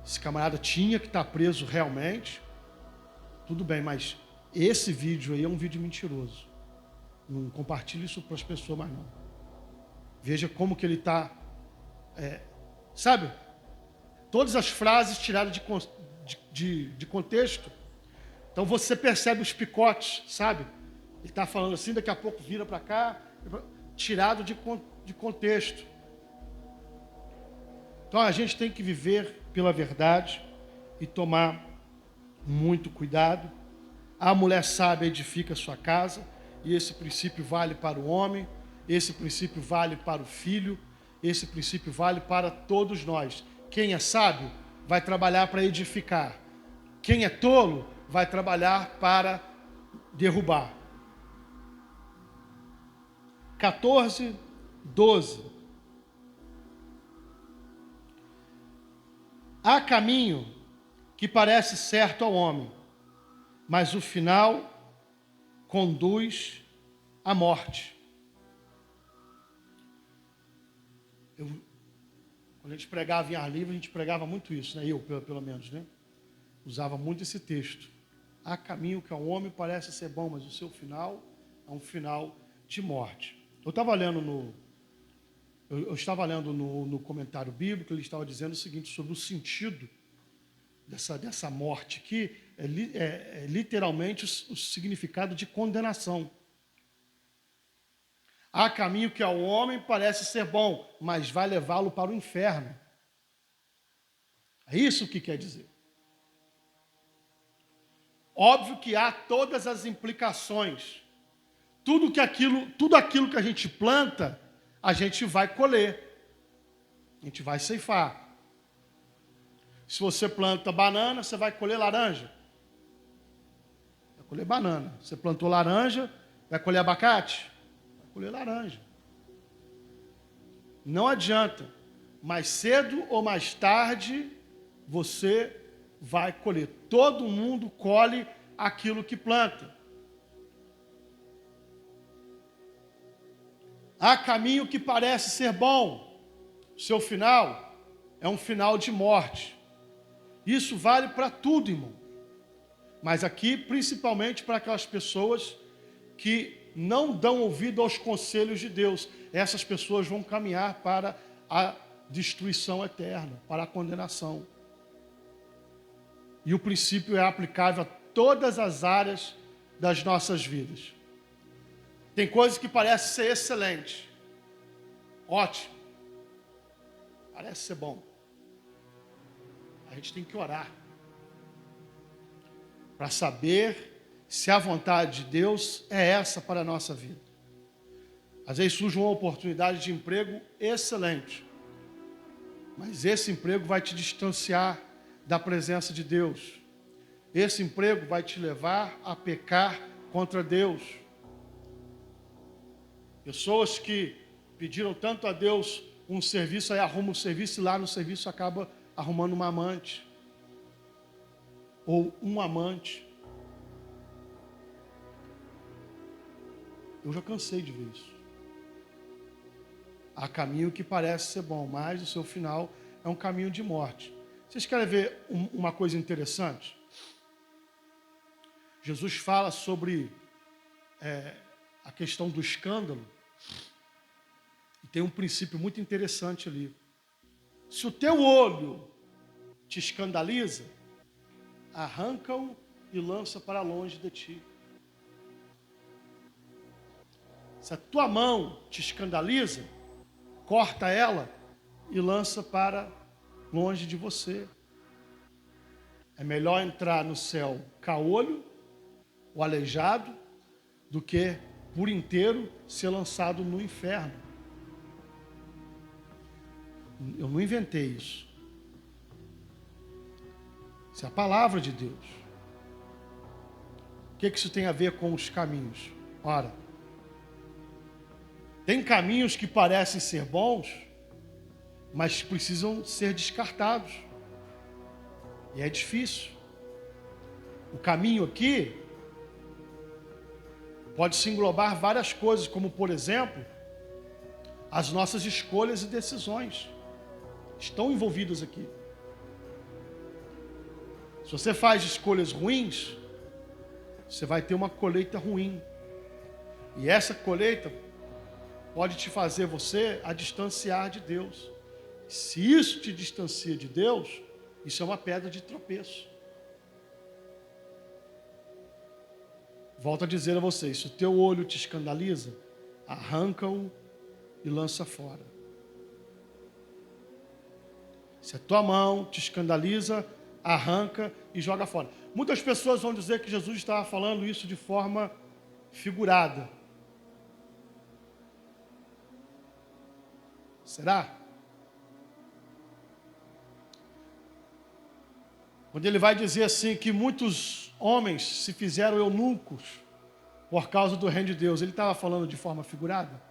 Esse camarada tinha que estar preso realmente, tudo bem, mas esse vídeo aí é um vídeo mentiroso. Não compartilhe isso para as pessoas mais não. Veja como que ele está, sabe? Todas as frases tiradas de contexto. Então você percebe os picotes, sabe? Ele está falando assim, daqui a pouco vira para cá, tirado de contexto. Então a gente tem que viver pela verdade e tomar muito cuidado. A mulher sábia edifica a sua casa, e esse princípio vale para o homem, esse princípio vale para o filho, esse princípio vale para todos nós. Quem é sábio vai trabalhar para edificar. Quem é tolo vai trabalhar para derrubar. 14, 12. Há caminho que parece certo ao homem, mas o final conduz à morte. Quando a gente pregava em ar livre, a gente pregava muito isso, né? Eu, pelo menos, né? Usava muito esse texto. Há caminho que ao homem parece ser bom, mas o seu final é um final de morte. Eu estava lendo no comentário bíblico, ele estava dizendo o seguinte sobre o sentido dessa morte aqui, literalmente o significado de condenação. Há caminho que ao homem parece ser bom, mas vai levá-lo para o inferno. É isso que quer dizer. Óbvio que há todas as implicações. Tudo aquilo que a gente planta, a gente vai colher. A gente vai ceifar. Se você planta banana, você vai colher laranja. Vai colher banana. Você plantou laranja, vai colher abacate? Vai colher laranja. Não adianta. Mais cedo ou mais tarde, você vai colher. Todo mundo colhe aquilo que planta. Há caminho que parece ser bom. Seu final é um final de morte. Isso vale para tudo, irmão. Mas aqui, principalmente para aquelas pessoas que não dão ouvido aos conselhos de Deus. Essas pessoas vão caminhar para a destruição eterna, para a condenação. E o princípio é aplicável a todas as áreas das nossas vidas. Tem coisas que parecem ser excelentes. Ótimo. Parece ser bom. A gente tem que orar para saber se a vontade de Deus é essa para a nossa vida. Às vezes surge uma oportunidade de emprego excelente, mas esse emprego vai te distanciar da presença de Deus. Esse emprego vai te levar a pecar contra Deus. Pessoas que pediram tanto a Deus um serviço, aí arruma um serviço e lá no serviço acaba arrumando uma amante. Ou um amante. Eu já cansei de ver isso. Há caminho que parece ser bom, mas o seu final é um caminho de morte. Vocês querem ver uma coisa interessante? Jesus fala sobre a questão do escândalo, e tem um princípio muito interessante ali. Se o teu olho te escandaliza, arranca-o e lança para longe de ti. Se a tua mão te escandaliza, corta ela e lança para longe de você. É melhor entrar no céu caolho, o aleijado, do que por inteiro ser lançado no inferno. Eu não inventei isso. Isso é a palavra de Deus. O que isso tem a ver com os caminhos? Ora, tem caminhos que parecem ser bons, mas precisam ser descartados. E é difícil. O caminho aqui pode se englobar várias coisas, como, por exemplo, as nossas escolhas e decisões estão envolvidas aqui. Se você faz escolhas ruins, você vai ter uma colheita ruim. E essa colheita pode te fazer você a distanciar de Deus. Se isso te distancia de Deus, isso é uma pedra de tropeço. Volto a dizer a vocês, se o teu olho te escandaliza, arranca-o e lança fora. Se a tua mão te escandaliza, arranca e joga fora. Muitas pessoas vão dizer que Jesus estava falando isso de forma figurada. Será? Quando ele vai dizer assim que muitos homens se fizeram eunucos por causa do reino de Deus, ele estava falando de forma figurada?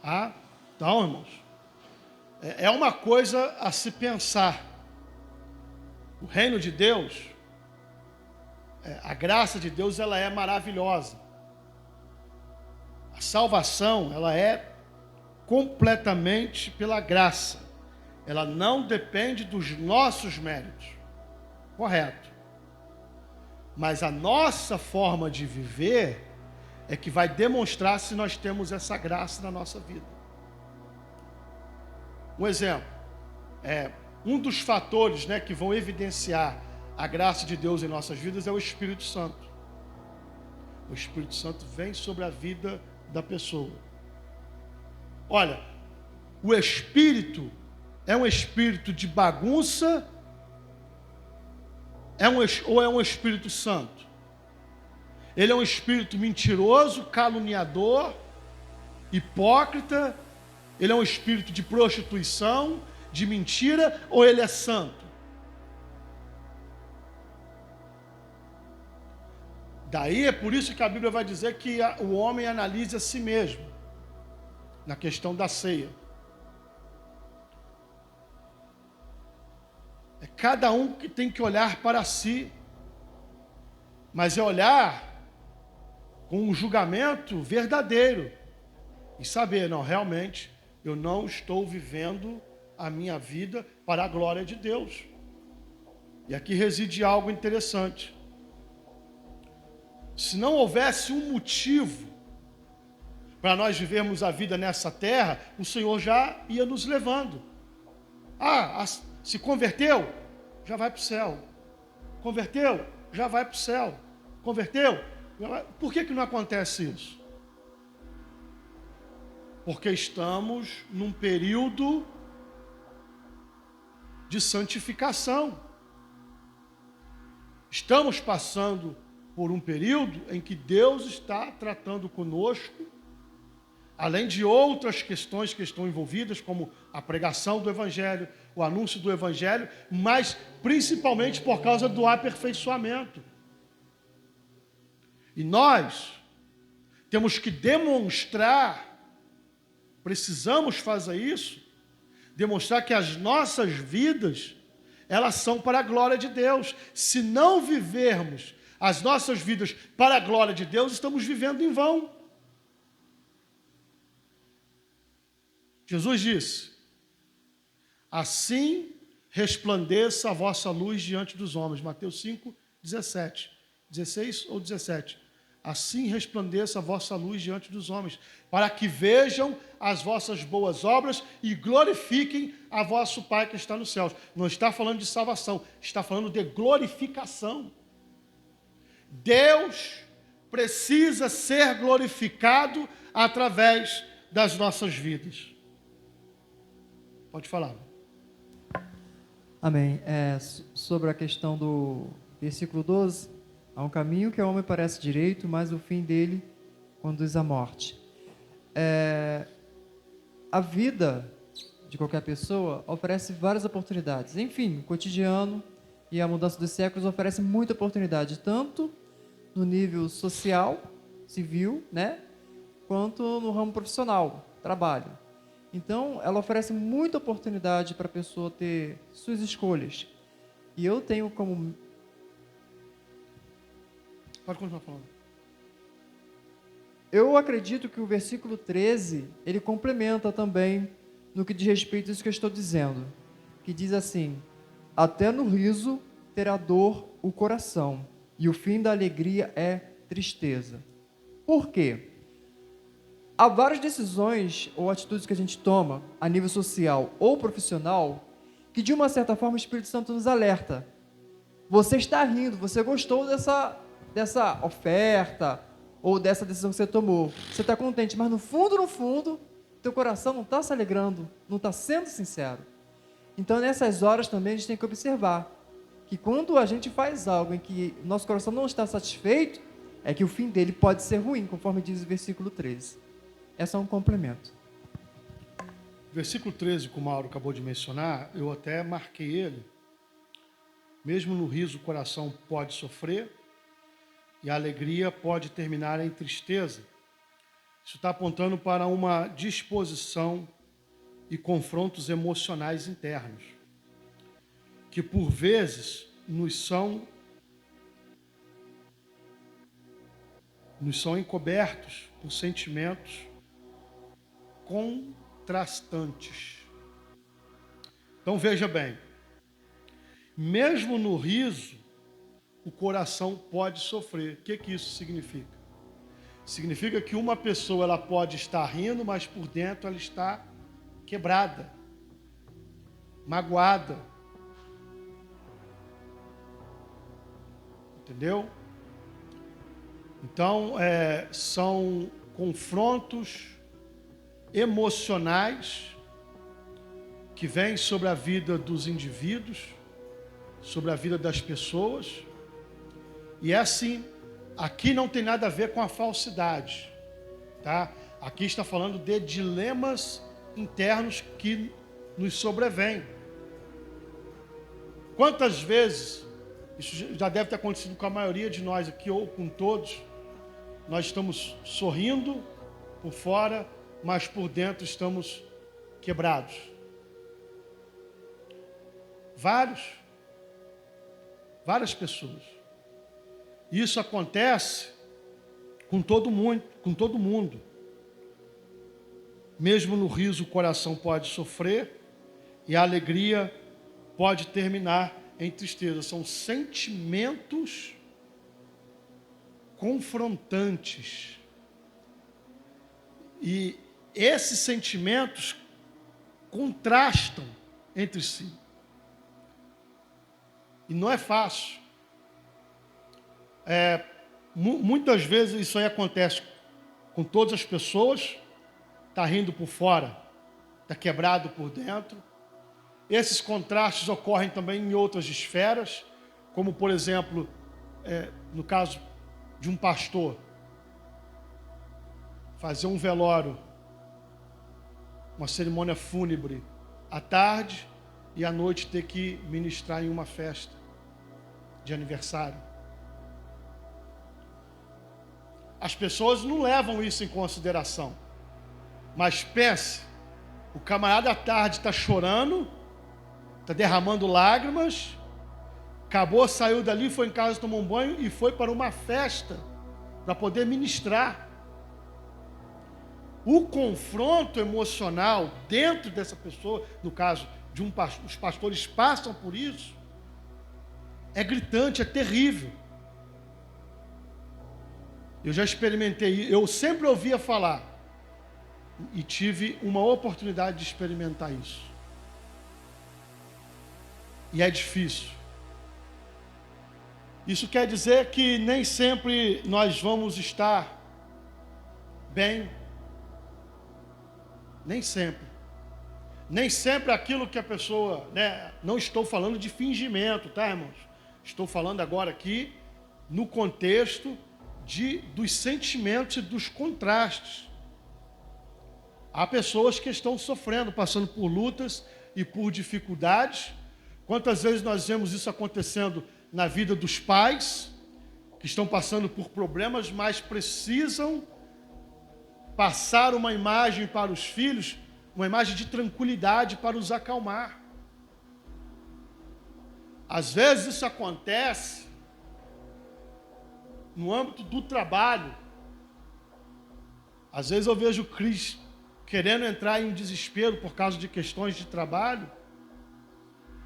Ah, então, irmãos, é uma coisa a se pensar. O reino de Deus, a graça de Deus, ela é maravilhosa. A salvação, ela é completamente pela graça. Ela não depende dos nossos méritos. Correto. Mas a nossa forma de viver é que vai demonstrar se nós temos essa graça na nossa vida. Um exemplo, um dos fatores, que vão evidenciar a graça de Deus em nossas vidas é o Espírito Santo. O Espírito Santo vem sobre a vida da pessoa. Olha, o Espírito é um espírito de bagunça ou é um Espírito Santo? Ele é um espírito mentiroso, caluniador, hipócrita? Ele é um espírito de prostituição, de mentira, ou ele é santo? Daí é por isso que a Bíblia vai dizer que o homem analise a si mesmo, na questão da ceia. É cada um que tem que olhar para si, mas é olhar com um julgamento verdadeiro e saber, não, realmente, eu não estou vivendo a minha vida para a glória de Deus. E aqui reside algo interessante. Se não houvesse um motivo para nós vivermos a vida nessa terra, o Senhor já ia nos levando. Se converteu, já vai para o céu. Converteu, já vai para o céu. Converteu? Por que não acontece isso? Porque estamos num período de santificação. Estamos passando por um período em que Deus está tratando conosco, além de outras questões que estão envolvidas, como a pregação do Evangelho, o anúncio do Evangelho, mas principalmente por causa do aperfeiçoamento. E nós temos que demonstrar, precisamos fazer isso, demonstrar que as nossas vidas, elas são para a glória de Deus. Se não vivermos as nossas vidas para a glória de Deus, estamos vivendo em vão. Jesus disse: assim resplandeça a vossa luz diante dos homens. Mateus 5, 17. 16 ou 17. Assim resplandeça a vossa luz diante dos homens, para que vejam as vossas boas obras e glorifiquem a vosso Pai que está nos céus. Não está falando de salvação, está falando de glorificação. Deus precisa ser glorificado através das nossas vidas. Pode falar. Amém. Sobre a questão do versículo 12, há um caminho que ao homem parece direito, mas o fim dele conduz à morte. A vida de qualquer pessoa oferece várias oportunidades. Enfim, o cotidiano e a mudança dos séculos oferece muita oportunidade, tanto no nível social, civil, né, quanto no ramo profissional, trabalho. Então, ela oferece muita oportunidade para a pessoa ter suas escolhas. E eu tenho como... Pode continuar falando. Eu acredito que o versículo 13, ele complementa também no que diz respeito a isso que eu estou dizendo. Que diz assim: até no riso terá dor o coração, e o fim da alegria é tristeza. Por quê? Há várias decisões ou atitudes que a gente toma a nível social ou profissional que, de uma certa forma, o Espírito Santo nos alerta. Você está rindo, você gostou dessa oferta ou dessa decisão que você tomou. Você está contente, mas no fundo, teu coração não está se alegrando, não está sendo sincero. Então, nessas horas também a gente tem que observar que quando a gente faz algo em que nosso coração não está satisfeito, é que o fim dele pode ser ruim, conforme diz o versículo 13. É só um complemento. Versículo 13, que o Mauro acabou de mencionar, eu até marquei ele. Mesmo no riso o coração pode sofrer e a alegria pode terminar em tristeza. Isso está apontando para uma disposição e confrontos emocionais internos, que por vezes nos são encobertos por sentimentos contrastantes. Então veja bem, mesmo no riso, o coração pode sofrer. O que isso significa? Significa que uma pessoa ela pode estar rindo, mas por dentro ela está quebrada, magoada. Entendeu? Então, são confrontos emocionais que vêm sobre a vida dos indivíduos, sobre a vida das pessoas. E é assim, aqui não tem nada a ver com a falsidade, tá? Aqui está falando de dilemas internos que nos sobrevêm. Quantas vezes, isso já deve ter acontecido com a maioria de nós aqui, ou com todos, nós estamos sorrindo por fora, mas por dentro estamos quebrados. Várias pessoas. Isso acontece com todo mundo. Mesmo no riso o coração pode sofrer e a alegria pode terminar em tristeza. São sentimentos confrontantes. E esses sentimentos contrastam entre si. E não é fácil. Muitas vezes isso aí acontece com todas as pessoas. Está rindo por fora, está quebrado por dentro. Esses contrastes ocorrem também em outras esferas, como por exemplo, no caso de um pastor, fazer um velório, uma cerimônia fúnebre à tarde e à noite ter que ministrar em uma festa de aniversário. As pessoas não levam isso em consideração. Mas pense, o camarada à tarde está chorando, está derramando lágrimas, acabou, saiu dali, foi em casa, tomou um banho e foi para uma festa para poder ministrar. O confronto emocional dentro dessa pessoa, no caso, de um pastor, os pastores passam por isso, é gritante, é terrível. Eu já experimentei, eu sempre ouvia falar e tive uma oportunidade de experimentar isso. E é difícil. Isso quer dizer que nem sempre nós vamos estar bem. Nem sempre. Nem sempre aquilo que a pessoa, né? Não estou falando de fingimento, tá, irmãos? Estou falando agora aqui no contexto dos sentimentos e dos contrastes. Há pessoas que estão sofrendo, passando por lutas e por dificuldades. Quantas vezes nós vemos isso acontecendo na vida dos pais, que estão passando por problemas, mas precisam passar uma imagem para os filhos, uma imagem de tranquilidade para os acalmar. Às vezes isso acontece no âmbito do trabalho. Às vezes eu vejo Cris querendo entrar em desespero por causa de questões de trabalho,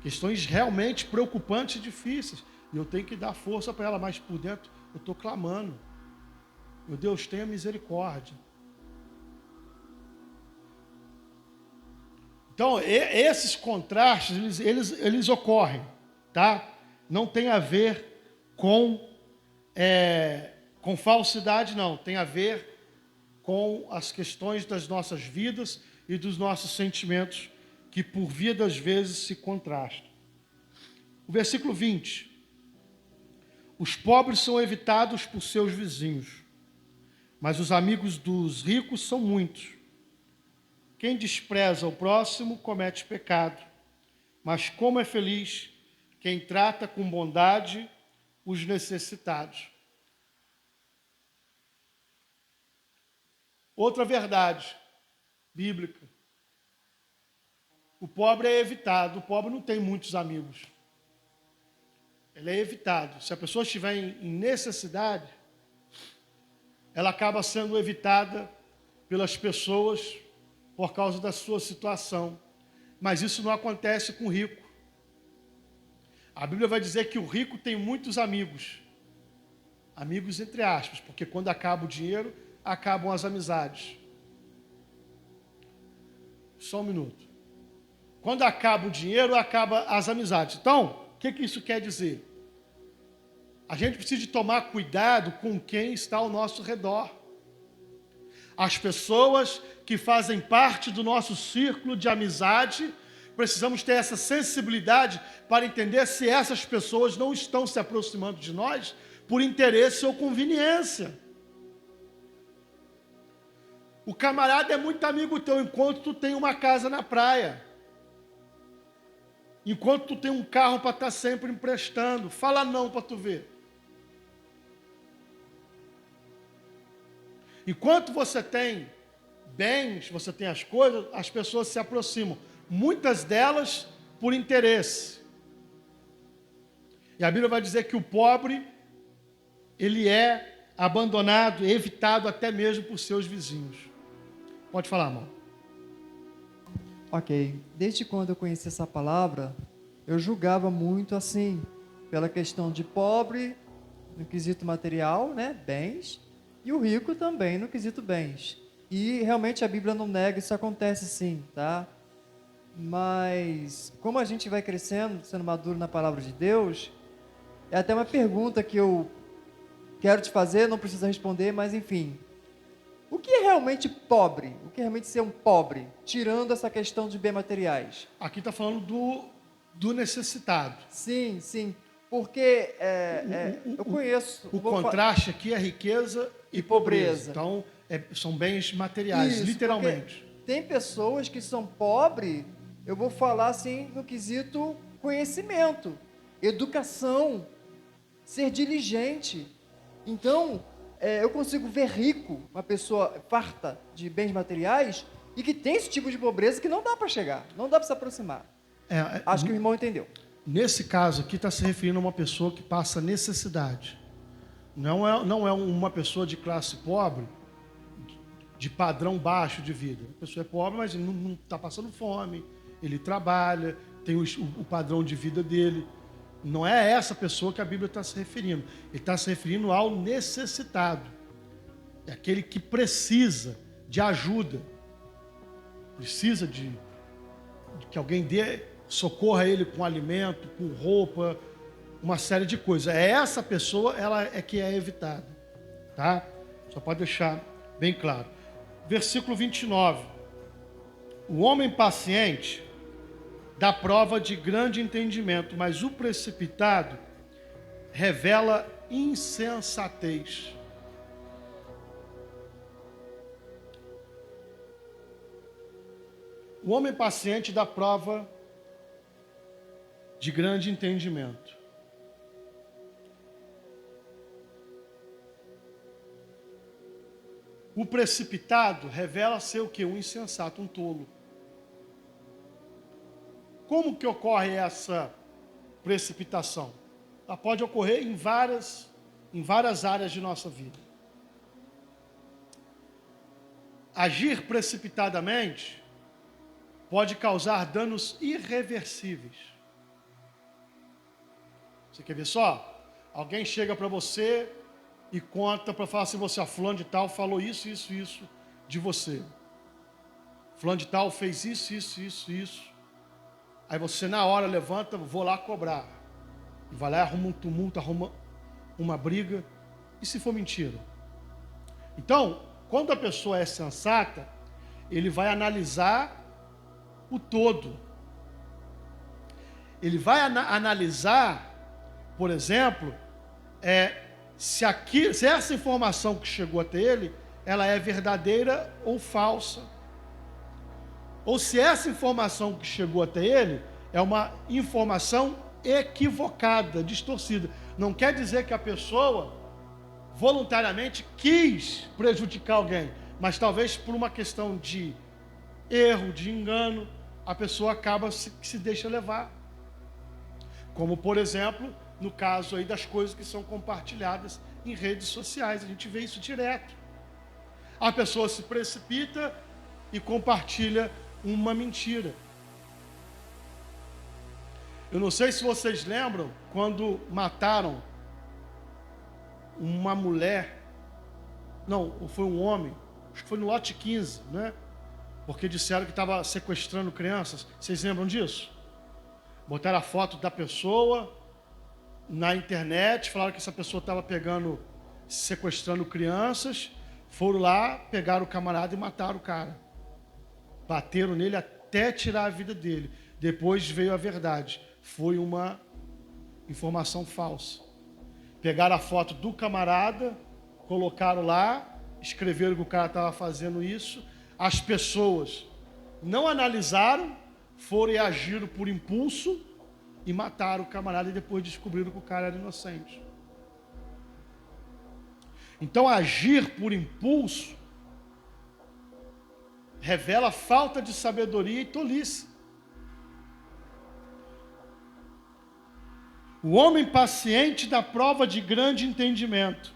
questões realmente preocupantes e difíceis. E eu tenho que dar força para ela, mas por dentro eu estou clamando. Meu Deus, tenha misericórdia. Então, esses contrastes, eles ocorrem, tá? Não tem a ver com falsidade, não. Tem a ver com as questões das nossas vidas e dos nossos sentimentos, que por via das vezes se contrastam. O versículo 20. Os pobres são evitados por seus vizinhos, mas os amigos dos ricos são muitos. Quem despreza o próximo comete pecado, mas como é feliz quem trata com bondade os necessitados. Outra verdade bíblica. O pobre é evitado, o pobre não tem muitos amigos. Ele é evitado. Se a pessoa estiver em necessidade, ela acaba sendo evitada pelas pessoas por causa da sua situação. Mas isso não acontece com o rico. A Bíblia vai dizer que o rico tem muitos amigos. Amigos entre aspas, porque quando acaba o dinheiro, acabam as amizades. Só um minuto. Quando acaba o dinheiro, acaba as amizades. Então, o que isso quer dizer? A gente precisa de tomar cuidado com quem está ao nosso redor. As pessoas que fazem parte do nosso círculo de amizade, precisamos ter essa sensibilidade para entender se essas pessoas não estão se aproximando de nós por interesse ou conveniência. O camarada é muito amigo teu enquanto tu tem uma casa na praia. Enquanto tu tem um carro para estar sempre emprestando. Fala não para tu ver. Enquanto você tem bens, você tem as coisas, as pessoas se aproximam. Muitas delas por interesse. E a Bíblia vai dizer que o pobre, ele é abandonado, evitado até mesmo por seus vizinhos. Pode falar, irmão. Ok. Desde quando eu conheci essa palavra, eu julgava muito assim, pela questão de pobre no quesito material, né, bens, e o rico também no quesito bens. E realmente a Bíblia não nega, isso acontece sim, tá? Mas como a gente vai crescendo, sendo maduro na palavra de Deus, é até uma pergunta que eu quero te fazer, não precisa responder, mas enfim. O que é realmente pobre? O que é realmente ser um pobre? Tirando essa questão de bens materiais. Aqui está falando do necessitado. Sim, sim. Porque eu conheço... O contraste aqui é riqueza e pobreza. Então, são bens materiais, isso, literalmente. Tem pessoas que são pobres, eu vou falar assim, no quesito conhecimento, educação, ser diligente. Então, eu consigo ver rico, uma pessoa farta de bens materiais, e que tem esse tipo de pobreza que não dá para chegar, não dá para se aproximar. Acho que o irmão entendeu. Nesse caso aqui está se referindo a uma pessoa que passa necessidade. Não é uma pessoa de classe pobre, de padrão baixo de vida. A pessoa é pobre, mas não está passando fome, ele trabalha, tem o padrão de vida dele. Não é essa pessoa que a Bíblia está se referindo. Ele está se referindo ao necessitado. É aquele que precisa de ajuda. Precisa de que alguém socorra ele com alimento, com roupa, uma série de coisas. É essa pessoa, ela é que é evitada. Tá? Só pode deixar bem claro. Versículo 29. O homem paciente dá prova de grande entendimento, mas o precipitado revela insensatez. O homem paciente dá prova de grande entendimento. O precipitado revela ser o quê? Um insensato, um tolo. Como que ocorre essa precipitação? Ela pode ocorrer em várias áreas de nossa vida. Agir precipitadamente pode causar danos irreversíveis. Você quer ver só? Alguém chega para você e conta para falar assim, você, fulano de tal, falou isso de você. Fulano de tal fez isso. Aí você na hora levanta, vou lá cobrar. E vai lá, arruma um tumulto, arruma uma briga. E se for mentira? Então, quando a pessoa é sensata, ele vai analisar o todo. Ele vai analisar, por exemplo, se essa informação que chegou até ele, ela é verdadeira ou falsa. Ou se essa informação que chegou até ele é uma informação equivocada, distorcida. Não quer dizer que a pessoa voluntariamente quis prejudicar alguém, mas talvez por uma questão de erro, de engano, a pessoa acaba se deixa levar. Como, por exemplo, no caso aí das coisas que são compartilhadas em redes sociais. A gente vê isso direto. A pessoa se precipita e compartilha uma mentira. Eu não sei se vocês lembram quando mataram uma mulher, não, foi um homem, acho que foi no lote 15, né? Porque disseram que estava sequestrando crianças. Vocês lembram disso? Botaram a foto da pessoa na internet, falaram que essa pessoa estava sequestrando crianças, foram lá, pegaram o camarada e mataram o cara. Bateram nele até tirar a vida dele. Depois veio a verdade. Foi uma informação falsa. Pegaram a foto do camarada, colocaram lá, escreveram que o cara estava fazendo isso. As pessoas não analisaram, foram e agiram por impulso e mataram o camarada e depois descobriram que o cara era inocente. Então, agir por impulso revela falta de sabedoria e tolice. O homem paciente dá prova de grande entendimento,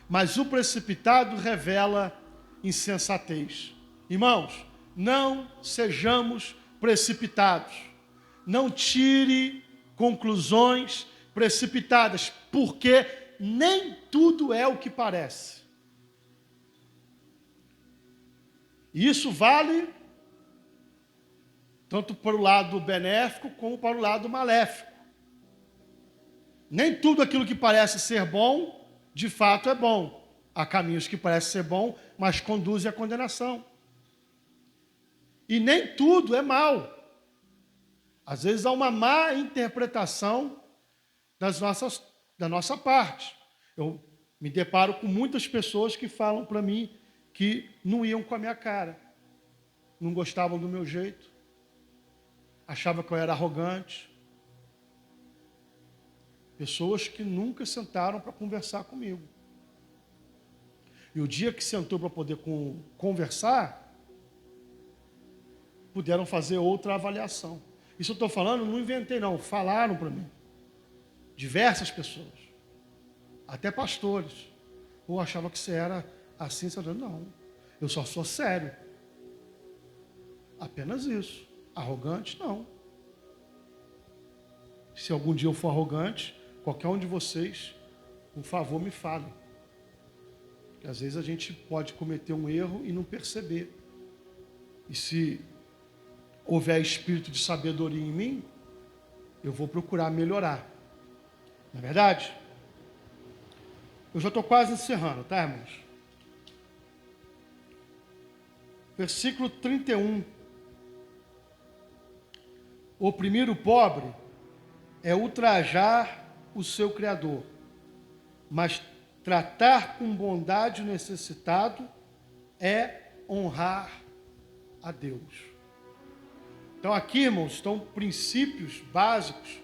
mas o precipitado revela insensatez. Irmãos, não sejamos precipitados. Não tire conclusões precipitadas, porque nem tudo é o que parece. E isso vale tanto para o lado benéfico como para o lado maléfico. Nem tudo aquilo que parece ser bom, de fato é bom. Há caminhos que parecem ser bom, mas conduzem à condenação. E nem tudo é mal. Às vezes há uma má interpretação da nossa parte. Eu me deparo com muitas pessoas que falam para mim que não iam com a minha cara, não gostavam do meu jeito, achavam que eu era arrogante. Pessoas que nunca sentaram para conversar comigo. E o dia que sentou para poder conversar, puderam fazer outra avaliação. Isso eu estou falando, não inventei não, falaram para mim. Diversas pessoas, até pastores. Ou achava que você era assim, não, eu só sou sério. Apenas isso. arrogante? Não. Se algum dia eu for arrogante, qualquer um de vocês, por favor, me fale. Porque às vezes a gente pode cometer um erro e não perceber. E se houver espírito de sabedoria em mim, eu vou procurar melhorar. Não é verdade? Eu já estou quase encerrando, tá, irmãos? Versículo 31. Oprimir o pobre é ultrajar o seu Criador, mas tratar com bondade o necessitado é honrar a Deus. Então aqui, irmãos, estão princípios básicos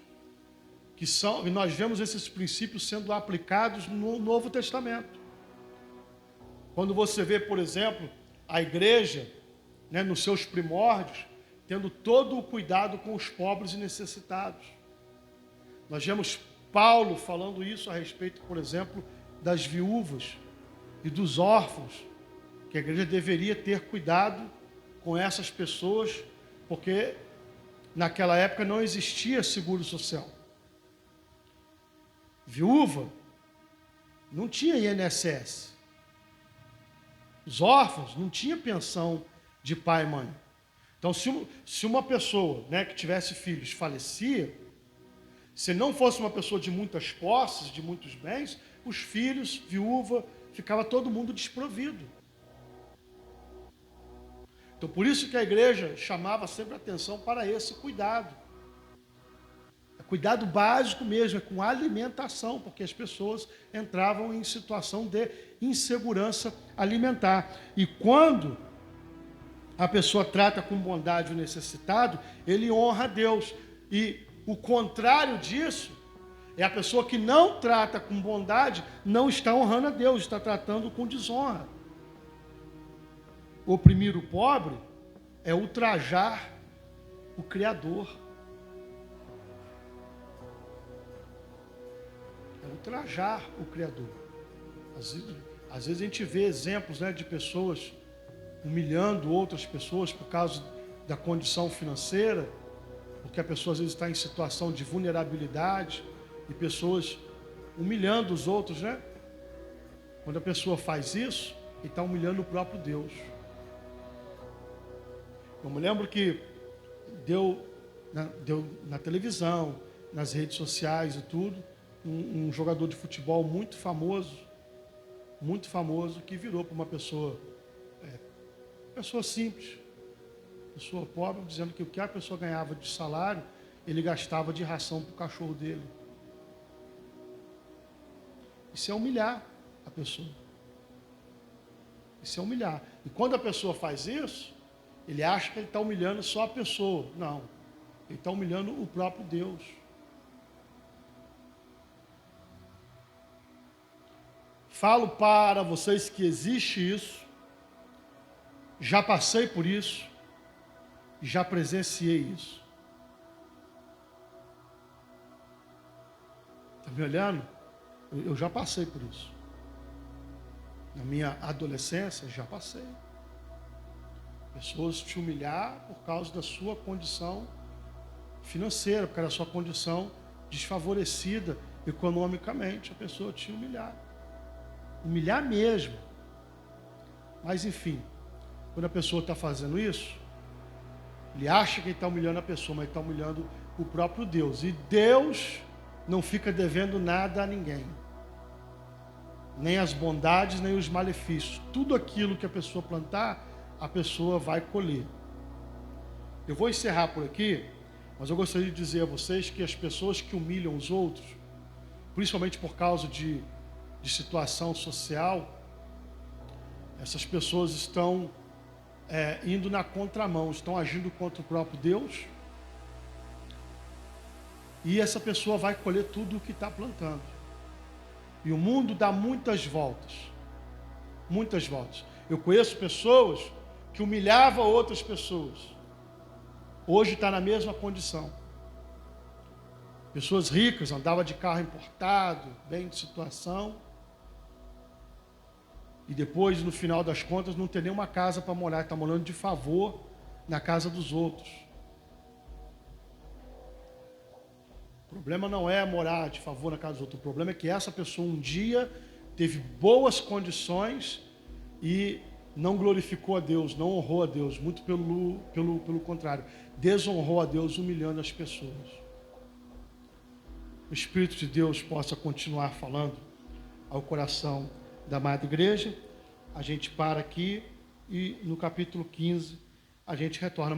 e nós vemos esses princípios sendo aplicados no Novo Testamento. Quando você vê, por exemplo, a igreja, né, nos seus primórdios, tendo todo o cuidado com os pobres e necessitados. Nós vemos Paulo falando isso a respeito, por exemplo, das viúvas e dos órfãos, que a igreja deveria ter cuidado com essas pessoas, porque naquela época não existia seguro social. Viúva não tinha INSS. Os órfãos não tinham pensão de pai e mãe. Então, se uma pessoa, né, que tivesse filhos falecia, se não fosse uma pessoa de muitas posses, de muitos bens, os filhos, viúva, ficava todo mundo desprovido. Então, por isso que a igreja chamava sempre a atenção para esse cuidado. É cuidado básico mesmo, é com alimentação, porque as pessoas entravam em situação de insegurança alimentar. E quando a pessoa trata com bondade o necessitado, ele honra a Deus. E o contrário disso é a pessoa que não trata com bondade, não está honrando a Deus, está tratando com desonra. Oprimir o pobre é ultrajar o Criador. É ultrajar o Criador. Às vezes a gente vê exemplos, né, de pessoas humilhando outras pessoas por causa da condição financeira, porque a pessoa às vezes está em situação de vulnerabilidade, e pessoas humilhando os outros, né? Quando a pessoa faz isso, ele está humilhando o próprio Deus. Eu me lembro que deu na televisão, nas redes sociais e tudo, um jogador de futebol muito famoso, que virou para uma pessoa simples, pessoa pobre, dizendo que o que a pessoa ganhava de salário, ele gastava de ração para o cachorro dele. Isso é humilhar a pessoa. Isso é humilhar. E quando a pessoa faz isso, ele acha que ele está humilhando só a pessoa. Não. Ele está humilhando o próprio Deus. Falo para vocês que existe isso. Já passei por isso. Já presenciei isso. Está me olhando? Eu já passei por isso. Na minha adolescência, já passei. Pessoas te humilhar por causa da sua condição financeira, por causa da sua condição desfavorecida economicamente. A pessoa te humilhar. Humilhar mesmo. Mas enfim, quando a pessoa está fazendo isso, ele acha que ele está humilhando a pessoa, mas está humilhando o próprio Deus. E Deus não fica devendo nada a ninguém. Nem as bondades, nem os malefícios. Tudo aquilo que a pessoa plantar, a pessoa vai colher. Eu vou encerrar por aqui, mas eu gostaria de dizer a vocês que as pessoas que humilham os outros, principalmente por causa de situação social, essas pessoas estão indo na contramão, estão agindo contra o próprio Deus, e essa pessoa vai colher tudo o que está plantando. E o mundo dá muitas voltas. Muitas voltas. Eu conheço pessoas que humilhavam outras pessoas. Hoje está na mesma condição. Pessoas ricas, andavam de carro importado, bem de situação. E depois, no final das contas, não tem nenhuma casa para morar. Está morando de favor na casa dos outros. problema não é morar de favor na casa dos outros. O problema é que essa pessoa um dia teve boas condições e não glorificou a Deus, não honrou a Deus. Muito pelo contrário. Desonrou a Deus humilhando as pessoas. O Espírito de Deus possa continuar falando ao coração da amada igreja. A gente para aqui e no capítulo 15 a gente retorna.